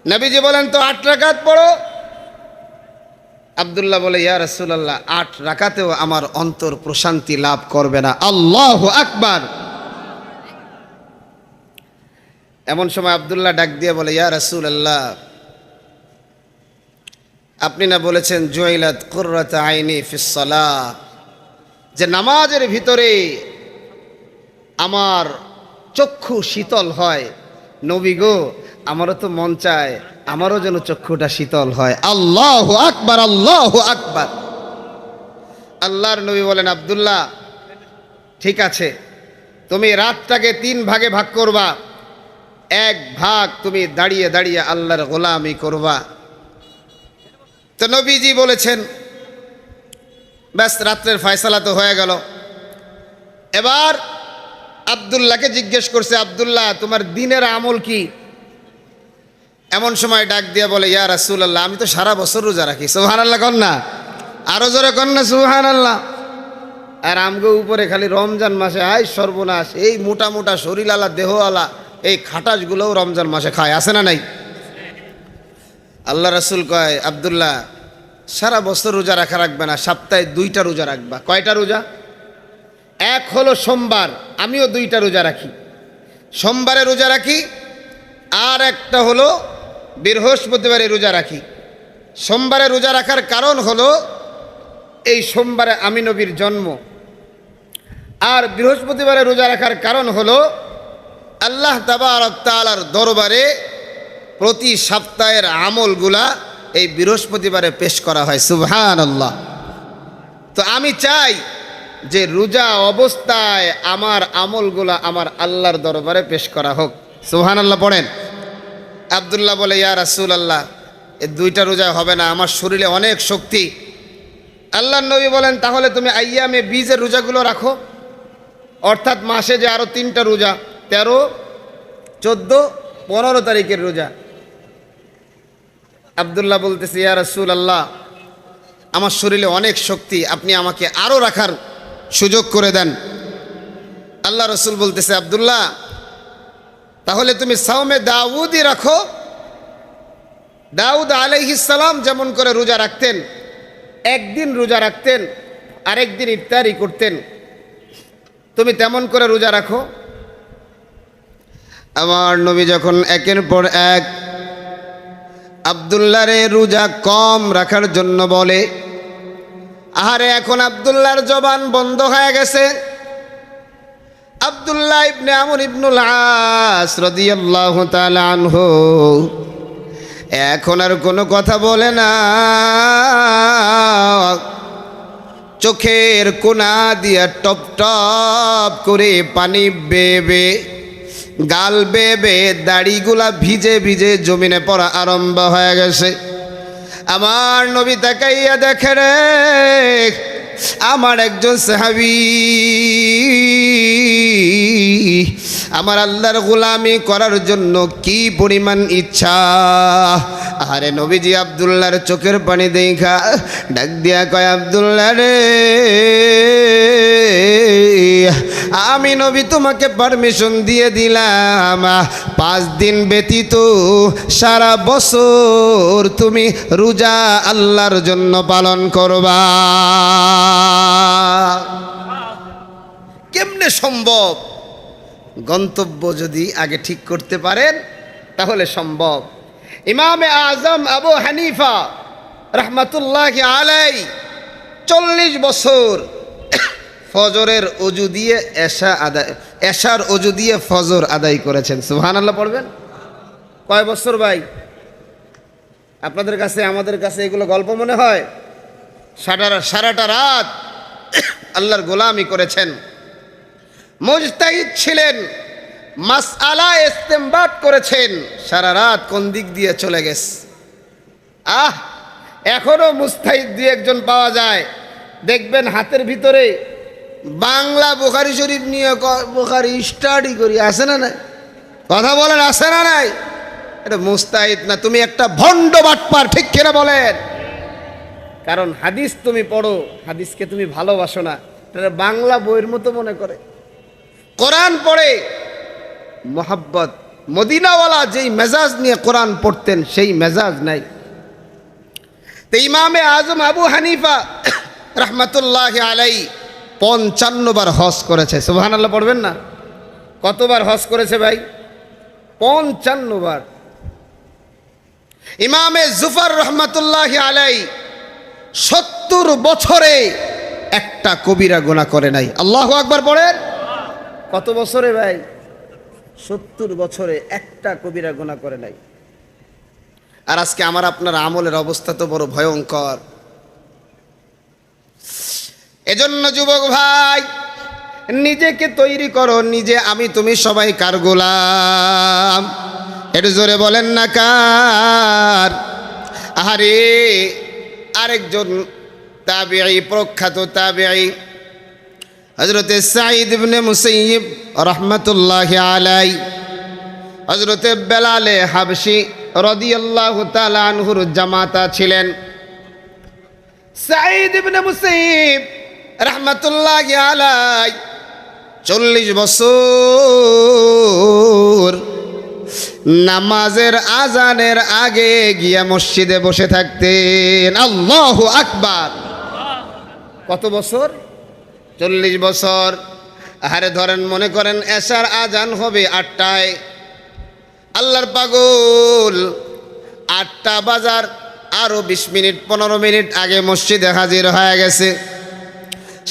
নবীজি বলেন, তো 8 রাকাত পড়ো। আব্দুল্লাহ বলে, ইয়া রাসূলুল্লাহ, 8 রাকাতেও আমার অন্তর প্রশান্তি লাভ করবে না। আল্লাহু আকবার। এমন সময় আব্দুল্লাহ ডাক দিয়ে বলে, ইয়া রাসূলুল্লাহ, আপনি না বলেছেন জুইলাত কুররাতু আইনি ফিস সালাহ, যে নামাজের ভিতরে আমার চক্ষু শীতল হয়। নবী গো, আমারও তো মন চায় আমারও যেন চক্ষুটা শীতল হয়। আল্লাহু আকবার, আল্লাহু আকবার। আল্লাহর নবী বলেন, আব্দুল্লাহ, ঠিক আছে, তুমি রাতটাকে 3 ভাগে ভাগ করবা। 1 ভাগ তুমি দাঁড়িয়ে দাঁড়িয়ে আল্লাহর গোলামি করবা। তো নবীজি বলেছেন, ব্যাস, রাত্রের ফয়সালা তো হয়ে গেল। এবার আব্দুল্লাহকে জিজ্ঞেস করছে, আব্দুল্লাহ, তোমার দিনের আমল কি? এমন সময় ডাক দিয়ে বলে, ইয়া রাসূলুল্লাহ, আমি তো সারা বছর রোজা রাখি। সুবহানাল্লাহ কন না, আরো জোরে কন না সুবহানাল্লাহ। আর আমগো উপরে খালি রমজান মাসে আয় সর্বনাশ, এই মোটা মোটা শরীরওয়ালা দেহওয়ালা এই খাটাসগুলোও রমজান মাসে খায়, আছে না নাই? আল্লাহ রাসূল কয়, আব্দুল্লাহ, সারা বছর রোজা রাখা রাখবে না, সপ্তাহে 2টা রোজা রাখবা। কয়টা রোজা? এক হলো সোমবার, আমিও 2টা রোজা রাখি, সোমবারে রোজা রাখি। আর একটা হলো বৃহস্পতিবারে রোজা রাখি। সোমবারে রোজা রাখার কারণ হলো এই সোমবারে আমি নবীর জন্ম। আর বৃহস্পতিবারে রোজা রাখার কারণ হলো আল্লাহ তাবারক তাআলার দরবারে প্রতি সপ্তাহের আমলগুলা এই বৃহস্পতিবারে পেশ করা হয়। সুবহানাল্লাহ। তো আমি চাই যে রোজা অবস্থায় আমার আমলগুলা আমার আল্লাহর দরবারে পেশ করা হোক। সুবহানাল্লাহ পড়েন। আব্দুল্লাহ বলে, ইয়া রাসূলুল্লাহ, এই 2টা রোজা হবে না, আমার শরীরে অনেক শক্তি। আল্লাহর নবী বলেন, তাহলে তুমি আইয়ামে বীজের রোজাগুলো রাখো, অর্থাৎ মাসে যে আরো 3টা রোজা, 13, 14, 15 তারিখের রোজা। আব্দুল্লাহ বলতেছে, ইয়া রাসূলুল্লাহ, আমার শরীরে অনেক শক্তি, আপনি আমাকে আরো রাখার সুযোগ করে দেন। আল্লাহ রাসূল বলতেছে, আব্দুল্লাহ, তাহলে তুমি সাওমে দাউদই রাখো। দাউদ আলাইহিস সালাম যেমন করে রোজা রাখতেন, একদিন রোজা রাখতেন, আরেকদিন ইফতারি করতেন, তুমি তেমন করে রোজা রাখো। আমার নবী যখন একের পর এক আব্দুল্লাহরে রোজা কম রাখার জন্য বলে, আহারে এখন আব্দুল্লাহর জবান বন্ধ হয়ে গেছে। আব্দুল্লাহ ইবনে আমর ইবনুল আস রাদিয়াল্লাহু তাআলা আনহু এখন আর কোনো কথা বলে না। চোখের কোনা দিয়া টপ টপ করে পানি বেবে, গাল বেবে, দাড়িগুলা ভিজে ভিজে জমিনে পড়া আরম্ভ হয়ে গেছে। আমার নবী তাকাইয়া দেখে রে, আমার একজন সাহাবী আমার আল্লাহর গোলামি করার জন্য কি পরিমাণ ইচ্ছা। আরে নবীজি আব্দুল্লাহর চোখের পানি দেখা ডাক দিয়া কয়, আব্দুল্লাহ রে, আমি নবী তোমাকে পারমিশন দিয়ে দিলাম, 5 দিন ব্যতীত সারা বছর তুমি রোজা আল্লাহর জন্য পালন করবা। কেমনে সম্ভব? গন্তব্য যদি আগে ঠিক করতে পারেন তাহলে সম্ভব। ইমামে আজম আবু হানিফা রাহমাতুল্লাহি আলাইহি 40 বছর ফজরের ওযু দিয়ে এশার ওযু দিয়ে ফজর আদায় করেছেন। সুবহানাল্লাহ পড়বেন। কয় বছর ভাই? আপনাদের কাছে আমাদের কাছে এগুলো গল্প মনে হয়? সারাটা রাত আল্লাহর গোলামি করেছেন, মুজতাহিদ ছিলেন, মাসআলা ইস্তেমবাত করেছেন, সারা রাত কোন দিক দিয়ে চলে গেছে। এখনো মুজতাহিদ 2-1 পাওয়া যায়, দেখবেন হাতের ভিতরে বাংলা বুখারী শরীফ নিয়ে বুখারী স্টাডি করি, আছে না নাই? কথা বলেন, আছে না নাই? এটা মুজতাহিদ না, তুমি একটা ভণ্ড বাটপার, ঠিক কিনা বলেন? কারণ হাদিস তুমি পড়ো, হাদিসকে তুমি ভালোবাসো না, এটা বাংলা বইয়ের মতো মনে করে। কোরআন পড়ে মোহাব্বত, মদিনাওয়ালা যেই মেজাজ নিয়ে কোরআন পড়তেন সেই মেজাজ নাই। তো ইমামে আজম আবু হানিফা রহমতুল্লাহ আলাই 55 বার হজ করেছে। সুবহানাল্লাহ পড়বেন না? কতবার হজ করেছে ভাই? 55 বার। ইমামে জুফার রহমতুল্লাহ আলাই 70 বছরে একটা কবিরা গুনাহ করে নাই। আল্লাহু আকবার পড়েন। কত বছরে ভাই? 70 বছরে একটা কবিরা গুনাহ করে নাই। আর আজকে আমার আপনার আমলের অবস্থা তো বড় ভয়ঙ্কর। এজন্য যুবক ভাই, নিজেকে তৈরি করো, নিজে আমি তুমি সবাই কার গোলাম? একটু জোরে বলেন না কার? আরে আরেকজন তাবিঈ, প্রখ্যাত তাবিঈ হযরতে সাঈদ ইবনে মুসাইয়িব রাহমাতুল্লাহি আলাইহি, হযরতে বেলালে হাবশী রাদিয়াল্লাহু তাআলা আনহুর জামাতা ছিলেন। সাঈদ ইবনে মুসাইয়িব রাহমাতুল্লাহি আলাইহি 40 বছর নামাজের আজানের আগে গিয়া মসজিদে বসে থাকতেন। আল্লাহু আকবার। কত বছর? 40 বছর। আরে ধরেন, মনে করেন এশার আজান হবে 8টায়, আল্লাহর পাগল 8টা বাজার আরো 20 মিনিট 15 মিনিট আগে মসজিদে হাজির হয়ে গেছে।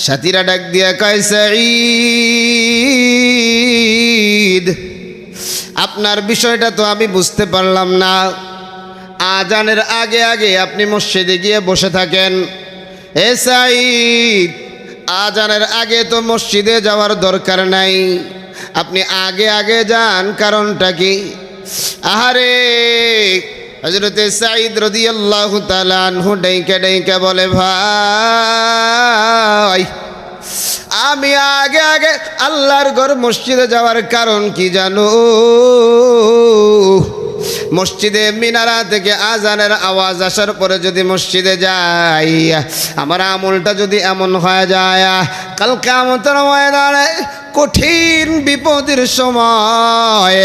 সাথীরা ডাক দিয়া কয়, সাঈদ, আপনার বিষয়টা তো আমি বুঝতে পারলাম না। আজানের আগে আগে আপনি মসজিদে গিয়ে বসে থাকেন। এ সাঈদ, আজানের আগে তো মসজিদে যাওয়ার দরকার নাই, আপনি আগে আগে যান, কারণটা কি? আহারে হযরতে সাঈদ রাদিয়াল্লাহু তাআলা আনহু ডাইকা ডাইকা বলে, ভাই, আমি আগে আগে আল্লাহর ঘর মসজিদে যাওয়ার কারণ কি জানো? মসজিদে মিনারা থেকে আজানের আওয়াজ আসার পরে যদি মসজিদে যাই, আমার আমলটা যদি এমন হয়ে যায়, কাল কিয়ামতের ময়দানে কঠিন বিপদের সময়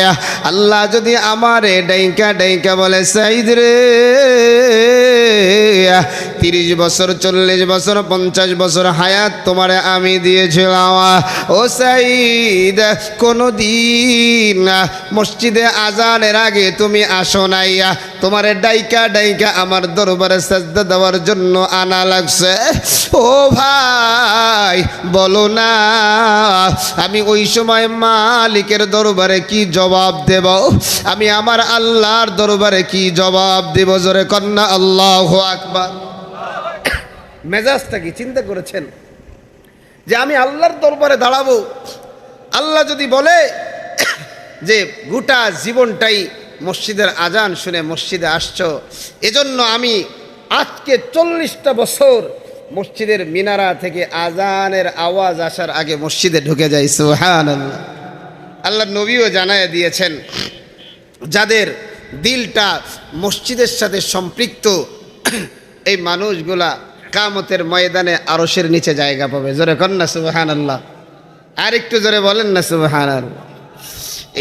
আল্লাহ যদি আমারে ডাইকা ডাইকা বলে, সাঈদ রে, 30 বছর 40 বছর 50 বছর হায়াত তোমারে আমি দিয়েছিলাম, ও সাঈদ, কোনদিন মসজিদে আজানের আগে তুমি আসো নাই, তোমারে ডাইকা ডাইকা আমার দরবারে সাজদা দেওয়ার জন্য আনা লাগছে। ও ভাই, বলো না, আমি ওই সময় মালিকের দরবারে কি জবাব দেব? আমি আমার আল্লাহর দরবারে কি জবাব দেব? জোরে কন্যা আল্লাহু আকবার। মেজাজটা কি চিন্তা করেছেন যে আমি আল্লাহর দরবারে দাঁড়াবো? আল্লাহ যদি বলে যে গোটা জীবনটাই মসজিদের আজান শুনে মসজিদে আসছো, এজন্য আমি আজকে 40টা বছর মসজিদের মিনারা থেকে আজানের আওয়াজ আসার আগে মসজিদে ঢুকে যাই। সুবহানাল্লাহ। আল্লাহ নবীও জানায় দিয়েছেন, যাদের দিলটা মসজিদের সাথে সম্পৃক্ত, এই মানুষগুলা কিয়ামতের ময়দানে আরশের নিচে জায়গা পাবে। জোরে কন না সুবহানাল্লাহ। আর একটু জোরে বলেন না সুবহানাল্লাহ।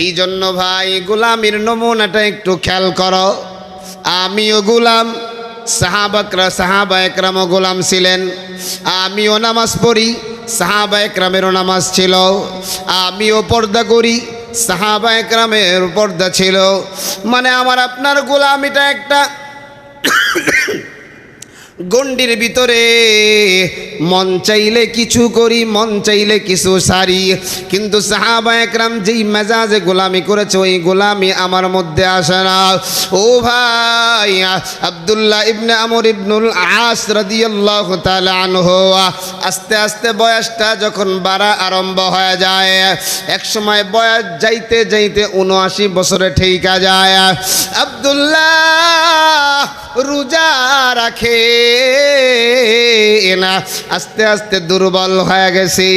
এই জন্য ভাই, গোলামির নমুনাটা একটু খেয়াল করো। আমিও গোলাম, সাহাবা একরামও গোলাম ছিলেন। আমিও নামাজ পড়ি, সাহাবা একরামেরও নামাজ ছিল। আমিও পর্দা করি, সাহাবা একরামের পর্দা ছিল। মানে আমার আপনার গোলামিটা একটা গণ্ডির ভিতরে, মন চাইলে কিছু করি, মন চাইলে কিছু সারি। কিন্তু সাহাবা একরাম যেই মেজাজে গোলামি করেছে, ওই গোলামি আমার মধ্যে আসে না। ও ভাই, আব্দুল্লাহ ইবনে আমর ইবনুল আস রাদিয়াল্লাহু তাআলা আনহু আস্তে আস্তে বয়সটা যখন বাড়া আরম্ভ হয়ে যায়, এক সময় বয়স যাইতে যাইতে 79 বছরে ঠেকা যায়। আব্দুল্লাহ রোজা রাখে না, আস্তে আস্তে দুর্বল হয়ে গেছে।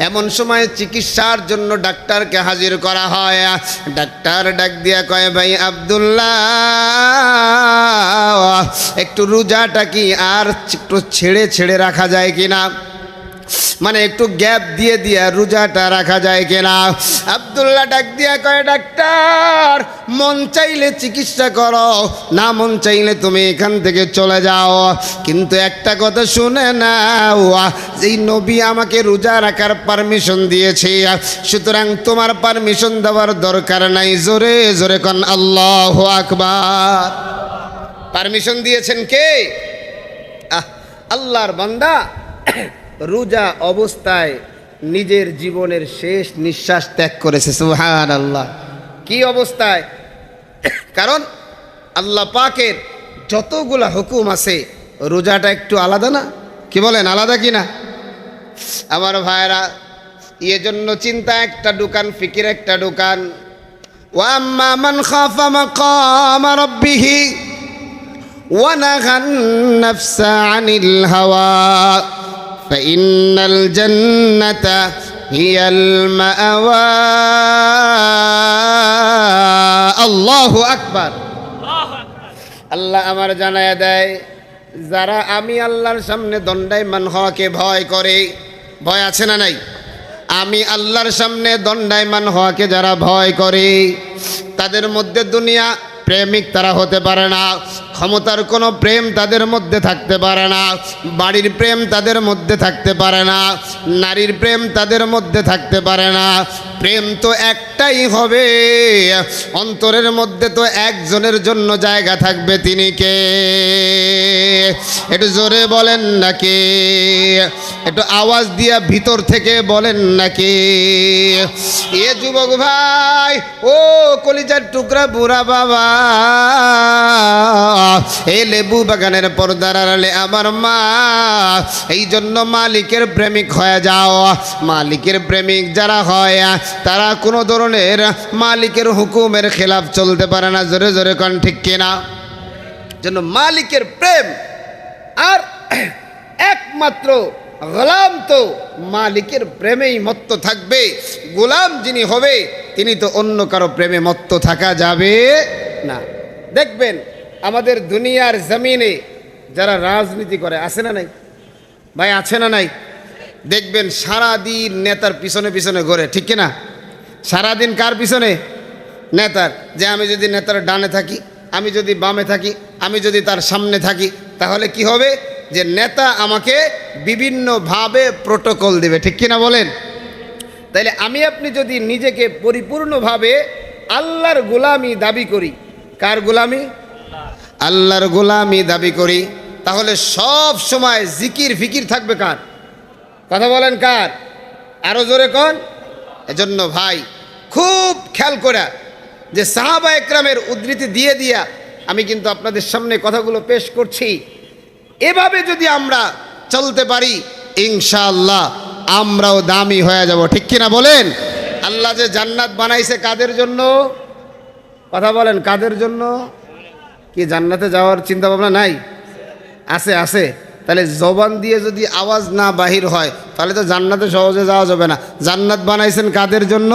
এমন সময় চিকিৎসার জন্য ডাক্তারকে হাজির করা হয়। ডাক্তার ডাক দিয়া কয়, ভাই আব্দুল্লাহ, একটু রোজাটা কি আর একটু ছেড়ে ছেড়ে রাখা যায় কিনা? মানে একটু গ্যাপ দিয়ে দিয়ে রোজাটা রাখা যায় কিনা। আব্দুল্লাহ ডাক দিয়া কয়, ডাক্তার মন চাইলে চিকিৎসা করো, না মন চাইলে তুমি এখান থেকে চলে যাও, কিন্তু একটা কথা শুনে নাও, এই নবী আমাকে রোজা রাখার পারমিশন দিয়েছে, সুতরাং তোমার পারমিশন দেওয়ার দরকার নাই। জোরে জোরে কোন আল্লাহু আকবার। পারমিশন দিয়েছেন কে? আল্লাহর বান্দা রোজা অবস্থায় নিজের জীবনের শেষ নিঃশ্বাস ত্যাগ করেছে। সুবহানাল্লাহ। কি অবস্থায়? কারণ আল্লাহ পাকের যতগুলা হুকুম আছে রোজাটা একটু আলাদা না? কি বলেন, আলাদা কি না? আমার ভাইরা, এজন্য চিন্তা একটা দোকান, ফিকির একটা দোকান। ওয়া আম্মা মান খাফা মাকাম রাব্বিহি ওয়া নাহান নাফসা আনিল হাওয়া ফাইন্নাল জান্নাতা হিয়াল মাআওয়া। আল্লাহু আকবার। আল্লাহ আমার জানায়া দেয়, যারা আমি আল্লাহর সামনে দণ্ডায়মান হওয়াকে ভয় করে, ভয় আছে না নাই? আমি আল্লাহর সামনে দণ্ডায়মান হওয়াকে যারা ভয় করে, তাদের মধ্যে দুনিয়া প্রেমিক তারা হতে পারে না, ক্ষমতার কোনো প্রেম তাদের মধ্যে থাকতে পারে না, বাড়ির প্রেম তাদের মধ্যে থাকতে পারে না, নারীর প্রেম তাদের মধ্যে থাকতে পারে না। প্রেম তো একটাই হবে, অন্তরের মধ্যে তো একজনের জন্য জায়গা থাকবে, তিনি কে? একটু জোরে বলেন নাকি? একটু আওয়াজ দিয়া ভিতর থেকে বলেন নাকি? এ যুবক ভাই, ও কলিজার টুকরা বুড়া বাবা, এ লেবু বাগানের পর্দার আড়ালে আমার মা, এই জন্য মালিকের প্রেমিক হয়ে যাও। মালিকের প্রেমিক যারা হয় তারা কোনো ধরনের মালিকের হুকুমের খেলাফ চলতে পারে না। জোরে জোরে কোন ঠিক কিনা? জন্য মালিকের প্রেম। আর একমাত্র গোলাম তো মালিকের প্রেমেই মত্ত থাকবে। গোলাম যিনি হবে তিনি তো অন্য কারো প্রেমে মত্ত থাকা যাবে না। দেখবেন আমাদের দুনিয়ার জমিনে যারা রাজনীতি করে, আছে না নাই ভাই? আছে না নাই? দেখবেন সারাদিন নেতার পিছনে পিছনে ঘোরে, ঠিক কিনা? সারাদিন কার পিছনে? নেতার। যে আমি যদি নেতার ডানে থাকি, আমি যদি বামে থাকি, আমি যদি তার সামনে থাকি, তাহলে কি হবে? যে নেতা আমাকে বিভিন্নভাবে প্রোটোকল দেবে, ঠিক কিনা বলেন? তাইলে আমি আপনি যদি নিজেকে পরিপূর্ণভাবে আল্লাহর গোলামি দাবি করি, কার গোলামি? আল্লাহর গোলামি দাবি করি, তাহলে সব সময় জিকির ফিকির থাকবে কার? কথা বলেন কার? আরো জোরে কোন? এজন্য ভাই খুব খেয়াল করে যে সাহাবা একরামের উদ্ধৃতি দিয়ে দিয়া আমি কিন্তু আপনাদের সামনে কথাগুলো পেশ করছি। এভাবে যদি আমরা চলতে পারি ইনশাআল্লাহ আমরাও দামি হয়ে যাব, ঠিক কিনা বলেন? আল্লাহ যে জান্নাত বানাইছে কাদের জন্য? কথা বলেন, কাদের জন্য? কি জান্নাতে যাওয়ার চিন্তা ভাবনা নাই? আছে, আছে। তাহলে জবান দিয়ে যদি আওয়াজ না বাহির হয় তাহলে তো জান্নাতে সহজে যাওয়া যাবে না। জান্নাত বানাইছেন কাদের জন্য?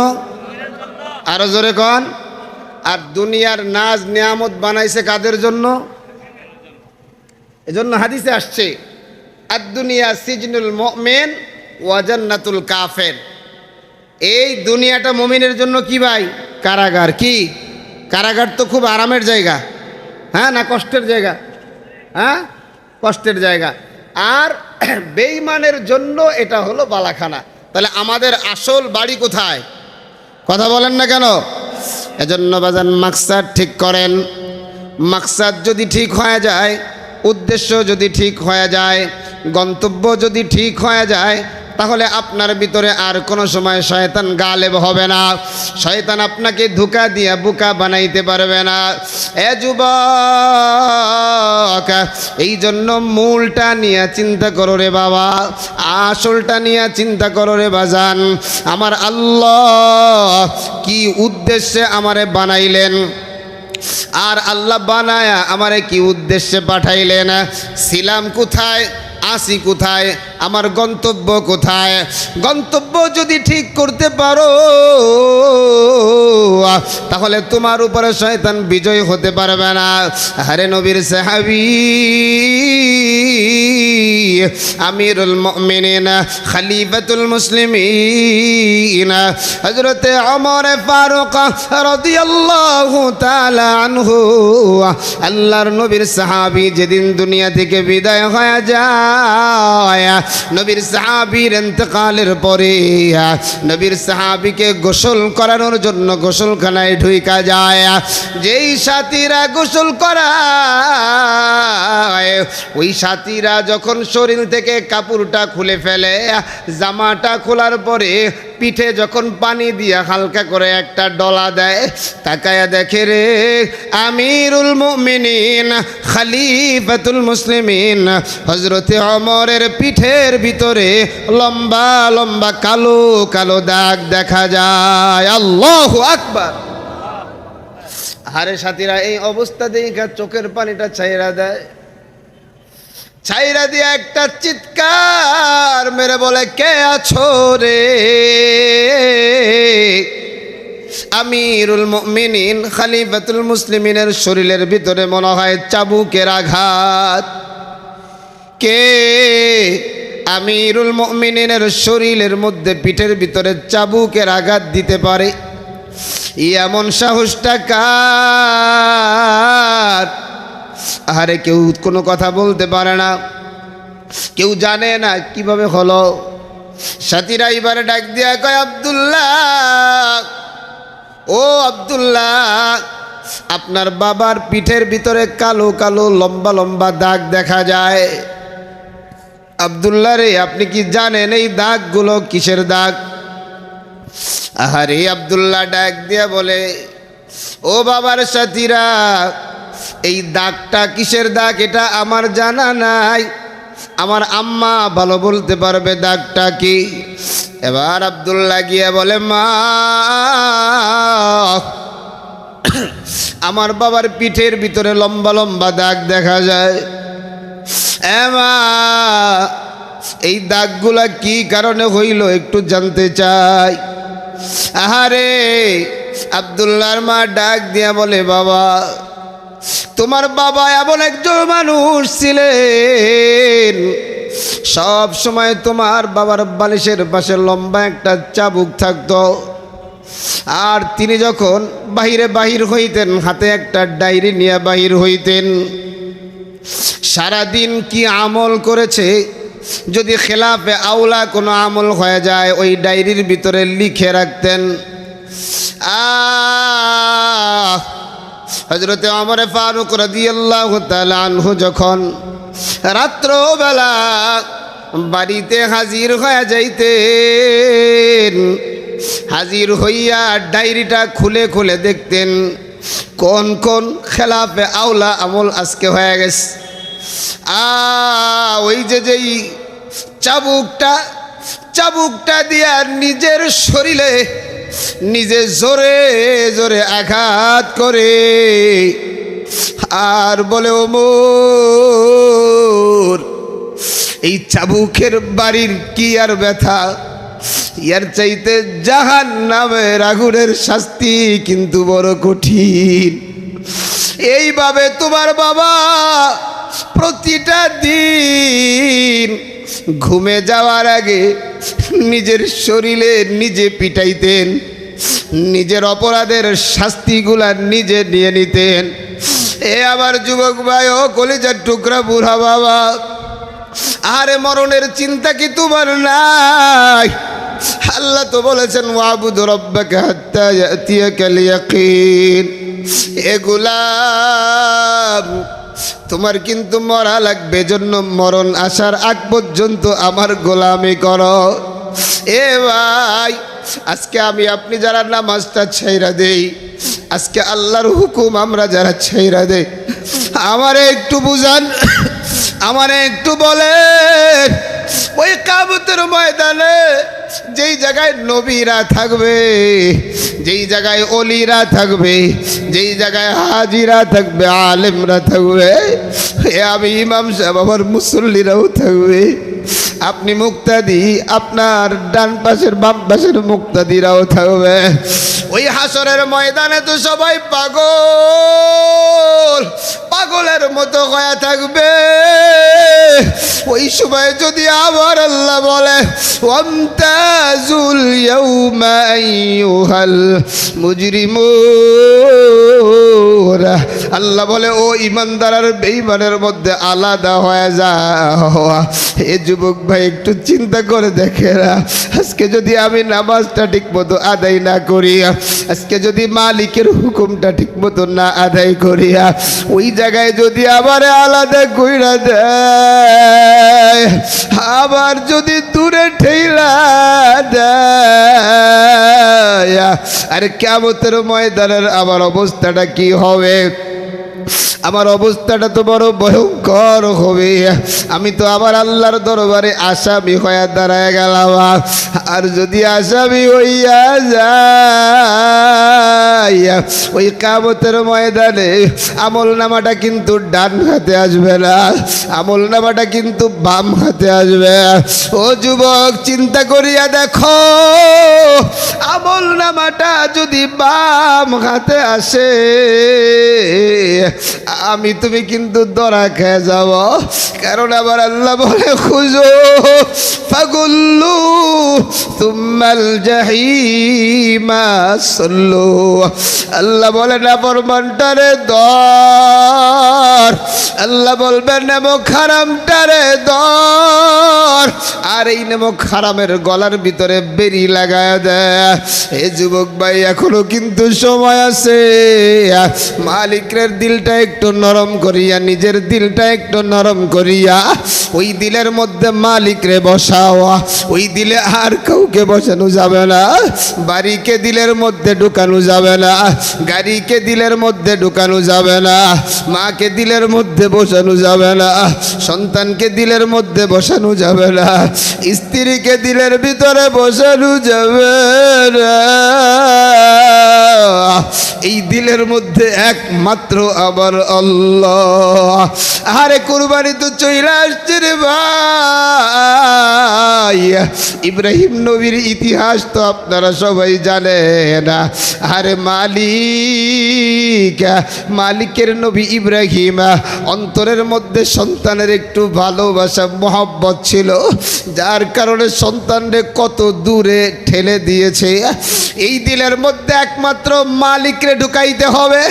আরো জোরে কন। আর দুনিয়ার নাজ নিয়ামত বানাইছে কাদের জন্য? এজন্য হাদিসে আসছে, আদ-দুনিয়া সিজনুল মুমিন ওয়া জান্নাতুল কাফের। এই দুনিয়াটা মুমিনের জন্য কি ভাই? কারাগার। কি কারাগার? তো খুব আরামের জায়গা, হ্যাঁ না কষ্টের জায়গা? হ্যাঁ, কষ্টের জায়গা। আর বেঈমানের জন্য এটা হলো বালাখানা। তাহলে আমাদের আসল বাড়ি কোথায়? কথা বলেন না কেন? এজন্য বাজান মাকসাদ ঠিক করেন। মাকসাদ যদি ঠিক হয়ে যায়, উদ্দেশ্য যদি ঠিক হয়ে যায়, গন্তব্য যদি ঠিক হয়ে যায়, তাহলে আপনার ভিতরে আর কোনো সময় শয়তান গালেব হবে না। শয়তান আপনাকে ধোঁকা দিয়া বোকা বানাইতে পারবে না। এ যুবক, এই জন্য মূলটা নিয়ে চিন্তা করো রে বাবা, আসলটা নিয়ে চিন্তা করো রে বাজান। আমার আল্লাহ কি উদ্দেশ্যে আমারে বানাইলেন, আর আল্লাহ বানায়া আমারে কি উদ্দেশ্যে পাঠাইলেন? ছিলাম কোথায়, আসি কোথায়, আমার গন্তব্য কোথায়? গন্তব্য যদি ঠিক করতে পারো তাহলে তোমার উপরে শয়তান বিজয় হতে পারবে না। আরে নবীর সাহাবী আমিরুল মুমিনিন খলিফাতুল মুসলিমিন হযরত ওমর ফারুক রাদিয়াল্লাহু তাআলা আনহু আল্লাহর নবীর সাহাবী যেদিন দুনিয়া থেকে বিদায় হয়ে যায়, নবীর সাহাবীর ইন্তেকালের পরে নবীর সাহাবীকে গোসল করানোর জন্য গোসলখানায় ঢুইকা যায়। যেই সাথীরা গোসল করায় ওই সাথীরা যখন শরীর থেকে কাপড়টা খুলে ফেলে, জামাটা খোলার পরে পিঠে যখন পানি দিয়ে হালকা করে একটা ডলা দেয়, তাকায়া দেখে রে আমিরুল মুমিনিন খলিফাতুল মুসলিমিন হযরতে ওমরের পিঠের ভিতরে লম্বা লম্বা কালো কালো দাগ দেখা যায়। আল্লাহু আকবার। আরে সাথীরা এই অবস্থা দেখে চোখের পানিটা ছাইরা দেয়, ছাইরা দিয়ে একটা চিৎকার মেরে বলে, কে আছো রে? আমিরুল মুমিনিন খলিফাতুল মুসলিমিনের শরীরের ভিতরে মনে হয় চাবুকের আঘাত। কে আমিরুল মুমিনিনের শরীরের মধ্যে পিঠের ভিতরে চাবুকের আঘাত দিতে পারে? এমন সাহসটা কার? আরে কেউ কোনো কথা বলতে পারে না, কেউ জানে না কিভাবে হলো। সাথীরা এবারে ডাক দিয়া কয়, আব্দুল্লাহ, ও আব্দুল্লাহ, আপনার বাবার পিঠের ভিতরে কালো কালো লম্বা লম্বা দাগ দেখা যায়। আব্দুল্লাহ রে, আপনি কি জানেন এই দাগগুলো কিসের দাগ? আরে আব্দুল্লাহ ডাক দিয়া বলে, ও বাবার সাথীরা, এই দাগটা কিসের দাগ এটা আমার জানা নাই, আমার আম্মা ভালো বলতে পারবে দাগটা কি। এবার আব্দুল্লাহ গিয়া বলে, মা, আমার বাবার পিঠের ভিতরে লম্বা লম্বা দাগ দেখা যায়। মা, এই দাগগুলা কি কারণে হইল একটু জানতে চাই। আহারে আব্দুল্লাহর মা ডাক দিয়া বলে, বাবা, তোমার বাবা এমন একজন মানুষ ছিলেন, সব সময় তোমার বাবার বালিশের পাশে লম্বা একটা চাবুক থাকতো। আর তিনি যখন বাহির হইতেন, হাতে একটা ডায়েরি নিয়ে বাহির হইতেন। সারাদিন কি আমল করেছে, যদি খেলাফে আউলা কোনো আমল হয়ে যায় ওই ডায়েরির ভিতরে লিখে রাখতেন। হযরতে ওমর ফারুক রাদিয়াল্লাহু তাআলা আনহু যখন রাত্রবেলা বাড়িতে হাজির হয়ে যাইতেন, হাজির হইয়া ডায়েরিটা খুলে খুলে দেখতেন কোন কোন খেলাফে আউলা আমল আজকে হয়ে গেছে। ওই যেই চাবুকটা দিয়া নিজের শরীরে নিজে জোরে জোরে আঘাত করে আর বলে, ওমর, এই চাবুকের বাড়ির কি আর ব্যথা, ইয়ার চাইতে জাহান্নামের আগুনের শাস্তি কিন্তু বড় কঠিন। এইভাবে তোমার বাবা প্রতিটা দিন ঘুমে যাওয়ার আগে নিজের শরীরে নিজে পিটাইতেন, নিজের অপরাধের শাস্তিগুলা নিজে নিয়ে নিতেন। এ আমার যুবক ভাই ও কলিজার টুকরা বুড়া বাবা, আরে মরণের চিন্তা কি তোমার নাই? আল্লাহ তো বলেছেন, ওয়াবুদু রাব্বাকা হাত্তা ইয়াতিয়াকাল ইয়াকিন। এ গোলাম, তোমার কিন্তু মরা লাগবে, জন্য মরণ আসার আগ পর্যন্ত আমার গোলামি করো। এ ভাই, আজকে আমি আপনি যারা নামাজটা ছাইরা দেই, আজকে আল্লাহর হুকুম আমরা যারা ছাইরা দেই, আমারে একটু বুঝান, আমারে একটু বলেন, ওই কিয়ামতের ময়দানে যেই জায়গায় নবীরা থাকবে, যেই জায়গায় অলিরা থাকবে, যেই জায়গায় হাজিরা থাকবে, আলেমরা থাকবে, আমি ইমাম সাহেব, আমার মুসল্লিরাও থাকবে, আপনি মুক্তাদি, আপনার ডান পাশের বাম পাশের মুক্তাদিরাও থাকবে। ওই হাসরের ময়দানে তো সবাই পাগল, পাগলের মতো হয়ে থাকবে। ওই সময় যদি আবার আল্লাহ বলে ওয়ামতাজুল ইয়াউমা আইয়ুহাল মুজরিমুন, আল্লাহ বলে ও ইমানদার আর বেঈমানের মধ্যে আলাদা হয়ে যাও। এ যুবক ভাই একটু চিন্তা করে দেখে না, আজকে যদি আমি নামাজটা ঠিক মতো আদায় না করি, আজকে যদি মালিকের হুকুমটা ঠিক মতো না আদায় করি, ওই জায়গায় যদি আবার আলাদা কইরা দেয়, আবার যদি দূরে ঠেলা দেয়, আর কিয়ামতের ময়দানের আমার অবস্থাটা কি হবে? আমার অবস্থাটা তো বড় ভয়ঙ্কর হবে। আমি তো আবার আল্লাহর দরবারে আসামি হয়ে দাঁড়ায় গেলাম, আর যদি আসামি হইয়া যায় ওই কিয়ামতের ময়দানে আমল নামাটা কিন্তু ডান হাতে আসবে না, আমল নামাটা কিন্তু বাম হাতে আসবে। ও যুবক চিন্তা করিয়া দেখো, আমল নামাটা যদি বাম হাতে আসে, আমি তুমি কিন্তু ধরা খেয়ে যাব। কারণ আবার আল্লাহ বলে খুঁজো ফাগুল্লু তুম্মাল জাহিমা সল্লু, আল্লাহ বলে না ফরমানটারে ধর, আল্লাহ বলবেন নেমক হারামটারে ধর, আর এই নেমক হারামের গলার ভিতরে বেরি লাগায় দেয়। এ যুবক ভাই এখনো কিন্তু সময় আছে, মালিকের দিলটা একটু নরম করিয়া, নিজের দিলটা একটু নরম করিয়া ওই দিলের মধ্যে মালিকরে বসাও। ওই দিলে আর কাউকে বসানো যাবে না, বাড়িকে দিলের মধ্যে ঢুকানো যাবে না, গাড়িকে দিলের মধ্যে ঢুকানো যাবে না, মাকে দিলের মধ্যে বসানো যাবে না, সন্তানকে দিলের মধ্যে বসানো যাবে না, স্ত্রীকে দিলের ভিতরে বসানো যাবে না। এই দিলের মধ্যে একমাত্র আবার আল্লাহ। আরে কুরবানি তো চলে আসছে রে ভাই, ইব্রাহিম নবীর ইতিহাস তো আপনারা সবাই জানেন। আরে মালিকের নবী ইব্রাহিম অন্তরের মধ্যে সন্তানের একটু ভালোবাসা মহব্বত ছিল, যার কারণে সন্তানরে কত দূরে ঠেলে দিয়েছে। এই দিলের মধ্যে একমাত্র মালিকরে ঢুকাইতে হবে।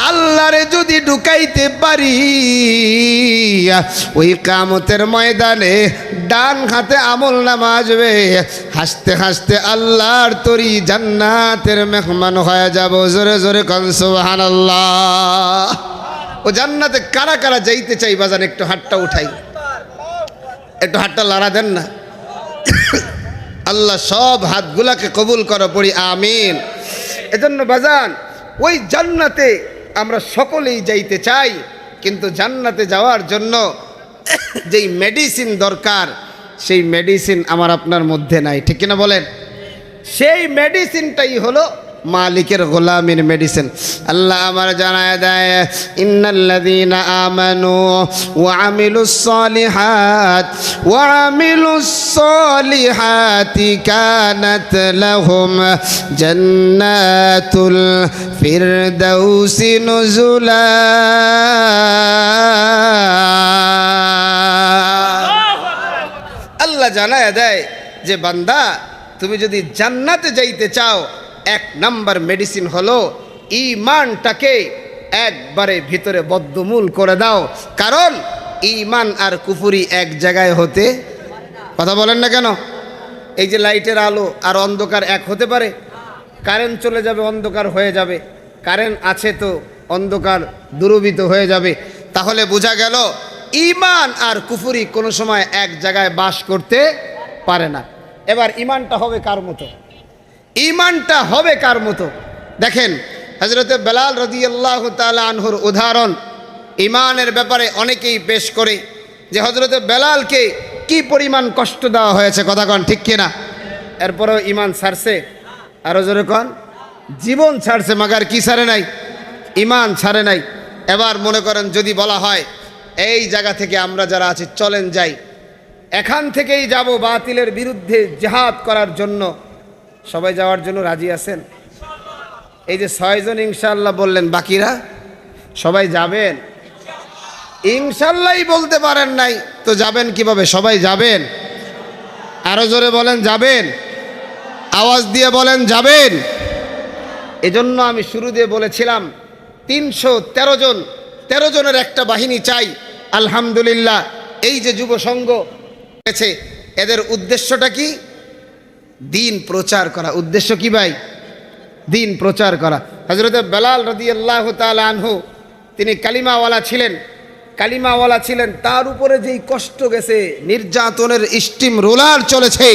আল্লাহরে যদি ঢুকাইতে পারি, ওই কিয়ামতের ময়দানে ডান হাতে আমল নামা আসবে, হাসতে হাসতে আল্লাহর তরি জান্নাতের মেহমান হয়ে যাব। জোরে জোরে কোন সুবহানাল্লাহ। ও জান্নাতে কারা কারা যাইতে চাই বাজান, একটু হাতটা উঠাই, একটু হাতটা লড়া দেন না। আল্লাহ সব হাতগুলাকে কবুল করো, পড়ি আমিন। এজন্য বাজান ওই জান্নাতে আমরা সকলেই যাইতে চাই, কিন্তু জান্নাতে যাওয়ার জন্য যেই মেডিসিন দরকার সেই মেডিসিন আমার আপনার মধ্যে নাই, ঠিক কিনা বলেন? সেই মেডিসিনটাই হলো মালিকের গোলামির মেডিসিন। আল্লাহ আমার জানায় দেয় ইন্নাল্লাযীনা আমানু ওয়া আমিলুস সালিহাতি কানাত লাহুম জান্নাতুল ফিরদাউসি নুজুলা। আল্লাহ জানায় দেয় যে বান্দা, তুমি যদি জান্নাতে যাইতে চাও, এক নাম্বার মেডিসিন হলো ঈমানটাকে একবারে ভিতরে বদ্ধমূল করে দাও। কারণ ঈমান আর কুফরি এক জায়গায় হতে, কথা বলেন না কেন? এই যে লাইটের আলো আর অন্ধকার এক হতে পারে? কারেন্ট চলে যাবে, অন্ধকার হয়ে যাবে, কারেন্ট আছে তো অন্ধকার দূরীভূত হয়ে যাবে। তাহলে বোঝা গেল ঈমান আর কুফরি কোনো সময় এক জায়গায় বাস করতে পারে না। এবার ঈমানটা হবে কার মতো? ঈমানটা হবে কার মতো? দেখেন হযরতে বেলাল রাদিয়াল্লাহু তাআলা আনহুর উদাহরণ ঈমানের ব্যাপারে অনেকেই পেশ করে, যে হযরতে বেলালকে কি পরিমাণ কষ্ট দেওয়া হয়েছে, কথা কন ঠিক কিনা? এরপরেও ঈমান ছাড়ছে? আরো জোরে কন। জীবন ছাড়ছে, মাগার কি ছাড়ে নাই? ঈমান ছাড়ে নাই। এবার মনে করেন যদি বলা হয় এই জায়গা থেকে আমরা যারা আছি চলেন যাই, এখান থেকেই যাব বাতিলের বিরুদ্ধে জিহাদ করার জন্য, সবাই যাওয়ার জন্য রাজি আছেন? এই যে 6 জন ইনশাআল্লাহ বললেন, বাকিরা সবাই যাবেন? ইনশাল্লাহই বলতে পারেন নাই তো যাবেন কিভাবে? সবাই যাবেন? আরো জোরে বলেন যাবেন, আওয়াজ দিয়ে বলেন যাবেন। এজন্য আমি শুরু দিয়ে বলেছিলাম 313 জন, 13 জনের একটা বাহিনী চাই। আলহামদুলিল্লাহ এই যে যুব সংঘ আছে, এদের উদ্দেশ্যটা কি? দিন প্রচার করা। উদ্দেশ্য কি ভাই? দিন প্রচার করা। হযরত বেলাল রাদিয়াল্লাহু তাআলা আনহু তিনি কালিমাওয়ালা ছিলেন, কালিমাওয়ালা ছিলেন, তার উপরে যেই কষ্ট গেছে, নির্যাতনের স্টিম রোলার চলেছে,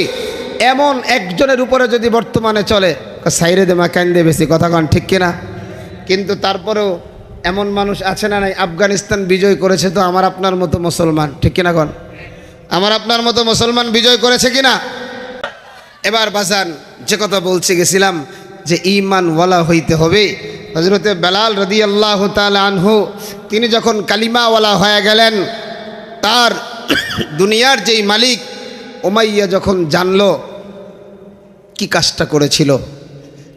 এমন একজনের উপরে যদি বর্তমানে চলে সাইরে দে মাকান দে, বেশি কথা কন ঠিক কিনা? কিন্তু তারপরেও এমন মানুষ আছে না নাই? আফগানিস্তান বিজয় করেছে তো আমার আপনার মতো মুসলমান, ঠিক কিনা কন? আমার আপনার মতো মুসলমান বিজয় করেছে কিনা? এবার বাজান যে কথা বলতে গেছিলাম যে ঈমানওয়ালা হইতে হবে। হযরতে বেলাল রাদিয়াল্লাহু তাআলা আনহু তিনি যখন কালিমাওয়ালা হয়ে গেলেন, তার দুনিয়ার যেই মালিক উমাইয়া যখন জানলো কি কাজটা করেছিল,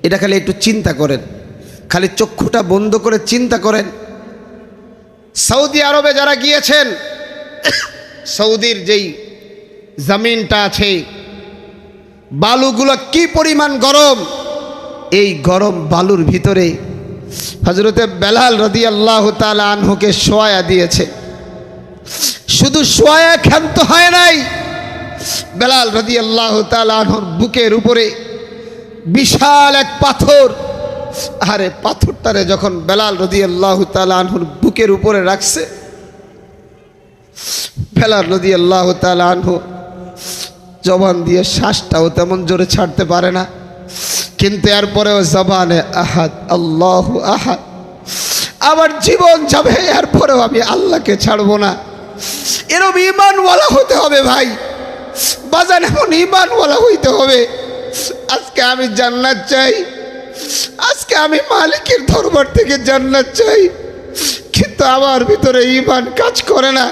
এটা খালি একটু চিন্তা করেন, খালি চক্ষুটা বন্ধ করে চিন্তা করেন। সৌদি আরবে যারা গিয়েছেন, সৌদির যেই জমিনটা আছে, বালুগুলো কি পরিমাণ গরম, এই গরম বালুর ভিতরে হযরতে বেলাল রাদিয়াল্লাহু তাআলা আনহুকে শোয়া দিয়েছে। শুধু শোয়া ক্ষান্ত হয় নাই, বেলাল রাদিয়াল্লাহু তাআলা আনহুর বুকের উপরে বিশাল এক পাথর, আরে পাথরটারে যখন বেলাল রাদিয়াল্লাহু তাআলা আনহুর বুকের উপরে রাখছে, বেলাল রাদিয়াল্লাহু তাআলা আনহু জবান দিয়ে শ্বাসটাও তেমন জোরে ছাড়তে পারে না, কিন্তু এরপরেও জবানে আহাদ, আল্লাহু আহাদ, আমার জীবন যাবে এরপরেও আমি আল্লাহকে ছাড়বো না। এরকম ঈমানওয়ালা হতে হবে ভাই, বাজান এমন ঈমানওয়ালা হইতে হবে। আজকে আমি জান্নাত চাই, আজকে আমি মালিকের দরবার থেকে জান্নাত চাই, কিন্তু আমার ভিতরে ঈমান কাজ করে না,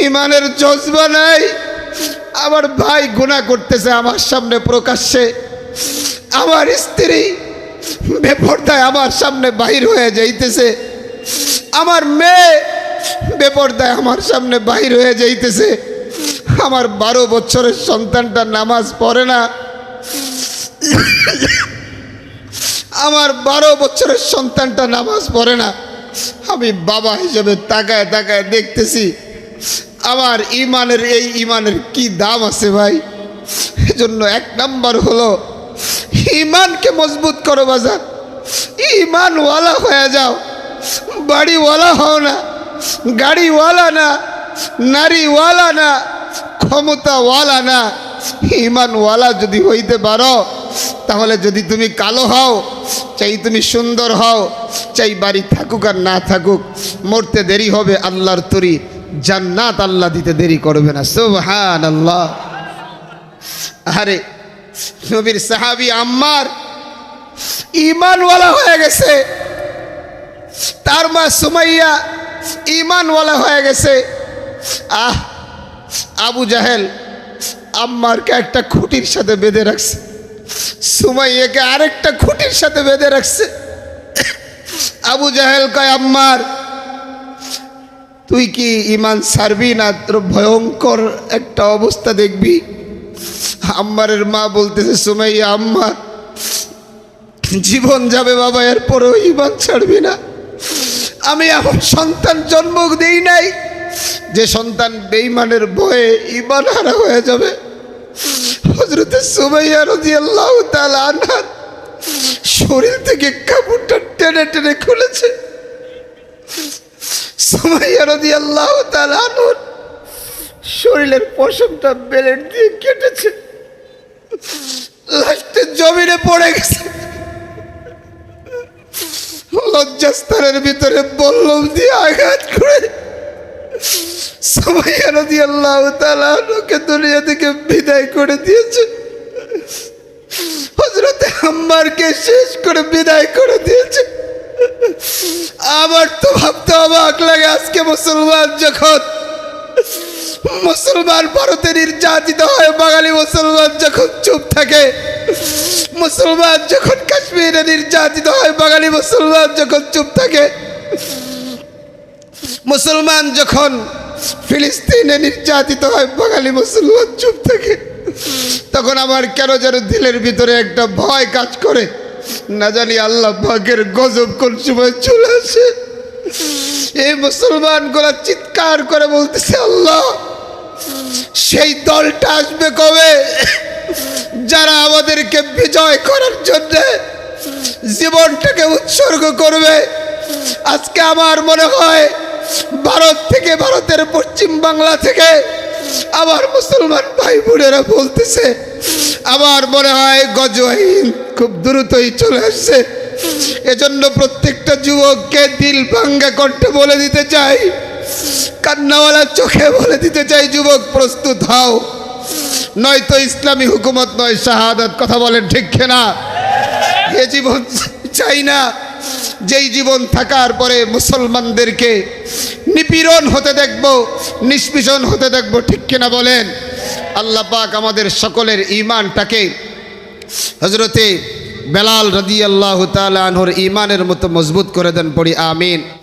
ঈমানের জজবা নাই। আমার ভাই গুনাহ করতেছে আমার সামনে প্রকাশ্যে, আমার স্ত্রী বেপরদায় আমার সামনে বাহির হয়ে যাইতেছে, আমার মেয়ে বেপরদায় আমার সামনে বাহির হয়ে যাইতেছে, আমার 12 বছরের সন্তানটা নামাজ পড়ে না, আমার 12 বছরের সন্তানটা নামাজ পড়ে না। আমি বাবা হিসেবে তাকায় তাকায় দেখতেছি আমার ঈমানের, এই ঈমানের কি দাম আছে ভাই। এজন্য 1 নাম্বার হলো ঈমানকে মজবুত করো বাজার, ঈমানওয়ালা হয়ে যাও। বাড়িওয়ালা হও না, গাড়িওয়ালা না, নারীওয়ালা না, ক্ষমতাওয়ালা না, ঈমানওয়ালা যদি হইতে পারো, তাহলে যদি তুমি কালো হও, চাই তুমি সুন্দর হও, চাই বাড়ি থাকুক আর না থাকুক, মরতে দেরি হবে আল্লাহর তরি, জান্নাত আল্লাহ দিতে দেরি করবে না। সুবহানাল্লাহ। আরে নবীর সাহাবী আম্মার ঈমানওয়ালা হয়ে গেছে, তার মা সুমাইয়া ঈমানওয়ালা হয়ে গেছে। আবু জাহেল আম্মারকে একটা খুঁটির সাথে বেঁধে রাখছে, সুমাইয়াকে আরেকটা খুঁটির সাথে বেঁধে রাখছে। আবু জাহেল কয়, আম্মার তুই কি ঈমান ছাড়বি না? তোর ভয়ঙ্কর একটা অবস্থা দেখবি। আম্মারের মা বলতেছে, সুমাইয়া আম্মার জীবন যাবে বাবা, এরপরেও ঈমান ছাড়বি না। আমি আমার সন্তান জন্ম দেই নাই যে সন্তান বেঈমানের ভয়ে ঈমান হারা হয়ে যাবে। হযরত সুমাইয়া রাদিয়াল্লাহু তাআলা আনহার শরীর থেকে কাপড়টা টেনে টেনে খুলেছে। সুমাইয়া রাদিয়াল্লাহু তাআলা আনহার শরীরের পশমটা ব্লেড দিয়ে কেটেছে, লাশটা জমিনে পড়ে গেছে। লজ্জাস্থানের ভিতরে বল্লম দিয়ে আঘাত করে সুমাইয়া রাদিয়াল্লাহু তাআলা আনহাকে দুনিয়া থেকে বিদায় করে দিয়েছে। হযরত আম্মারকে শেষ করে বিদায় করে দিয়েছে। আমার তো ভাবতে অবাক লাগে, আজকে মুসলমান ভারতে নির্যাতিত হয়, বাঙালি মুসলমান যখন চুপ থাকে, মুসলমান যখন কাশ্মীরে নির্যাতিত হয়, বাঙালি মুসলমান যখন চুপ থাকে, মুসলমান যখন ফিলিস্তিনে নির্যাতিত হয় বাঙালি মুসলমান চুপ থাকে, তখন আমার কেন যেন দিলের ভিতরে একটা ভয় কাজ করে, না জানি আল্লাহ পাকের গজব কোন সময় চলে আসে। এই মুসলমানগুলা চিৎকার করে বলতেছে, আল্লাহ সেই দলটা আসবে কবে যারা আমাদেরকে বিজয় করার জন্য জীবনটাকে উৎসর্গ করবে। আজকে আমার মনে হয় ভারত থেকে, ভারতের পশ্চিম বাংলা থেকে আমার মুসলমান ভাই বোনেরা বলতেছে, আমার মনে হয় গজওয়াইন খুব দ্রুতই চলে আসছে। এজন্য প্রত্যেকটা যুবককে দিল ভাঙ্গা কণ্ঠে বলে দিতে চাই, কান্নাওয়ালা চোখে বলে দিতে চাই, যুবক প্রস্তুত হও, নয়তো ইসলামী হুকুমত নয় শাহাদাত। কথা বলেন ঠিক কিনা? এ জীবন চাই না, যেই জীবন থাকার পরে মুসলমানদেরকে নিপীড়ন হতে দেখব, নিষ্পীষণ হতে দেখব, ঠিক কিনা বলেন? আল্লাহ পাক আমাদের সকলের ঈমানটাকে হযরতে বেলাল রাদিয়াল্লাহু তাআলা আনহুর ঈমানের মতো মজবুত করে দেন, পড়ি আমিন।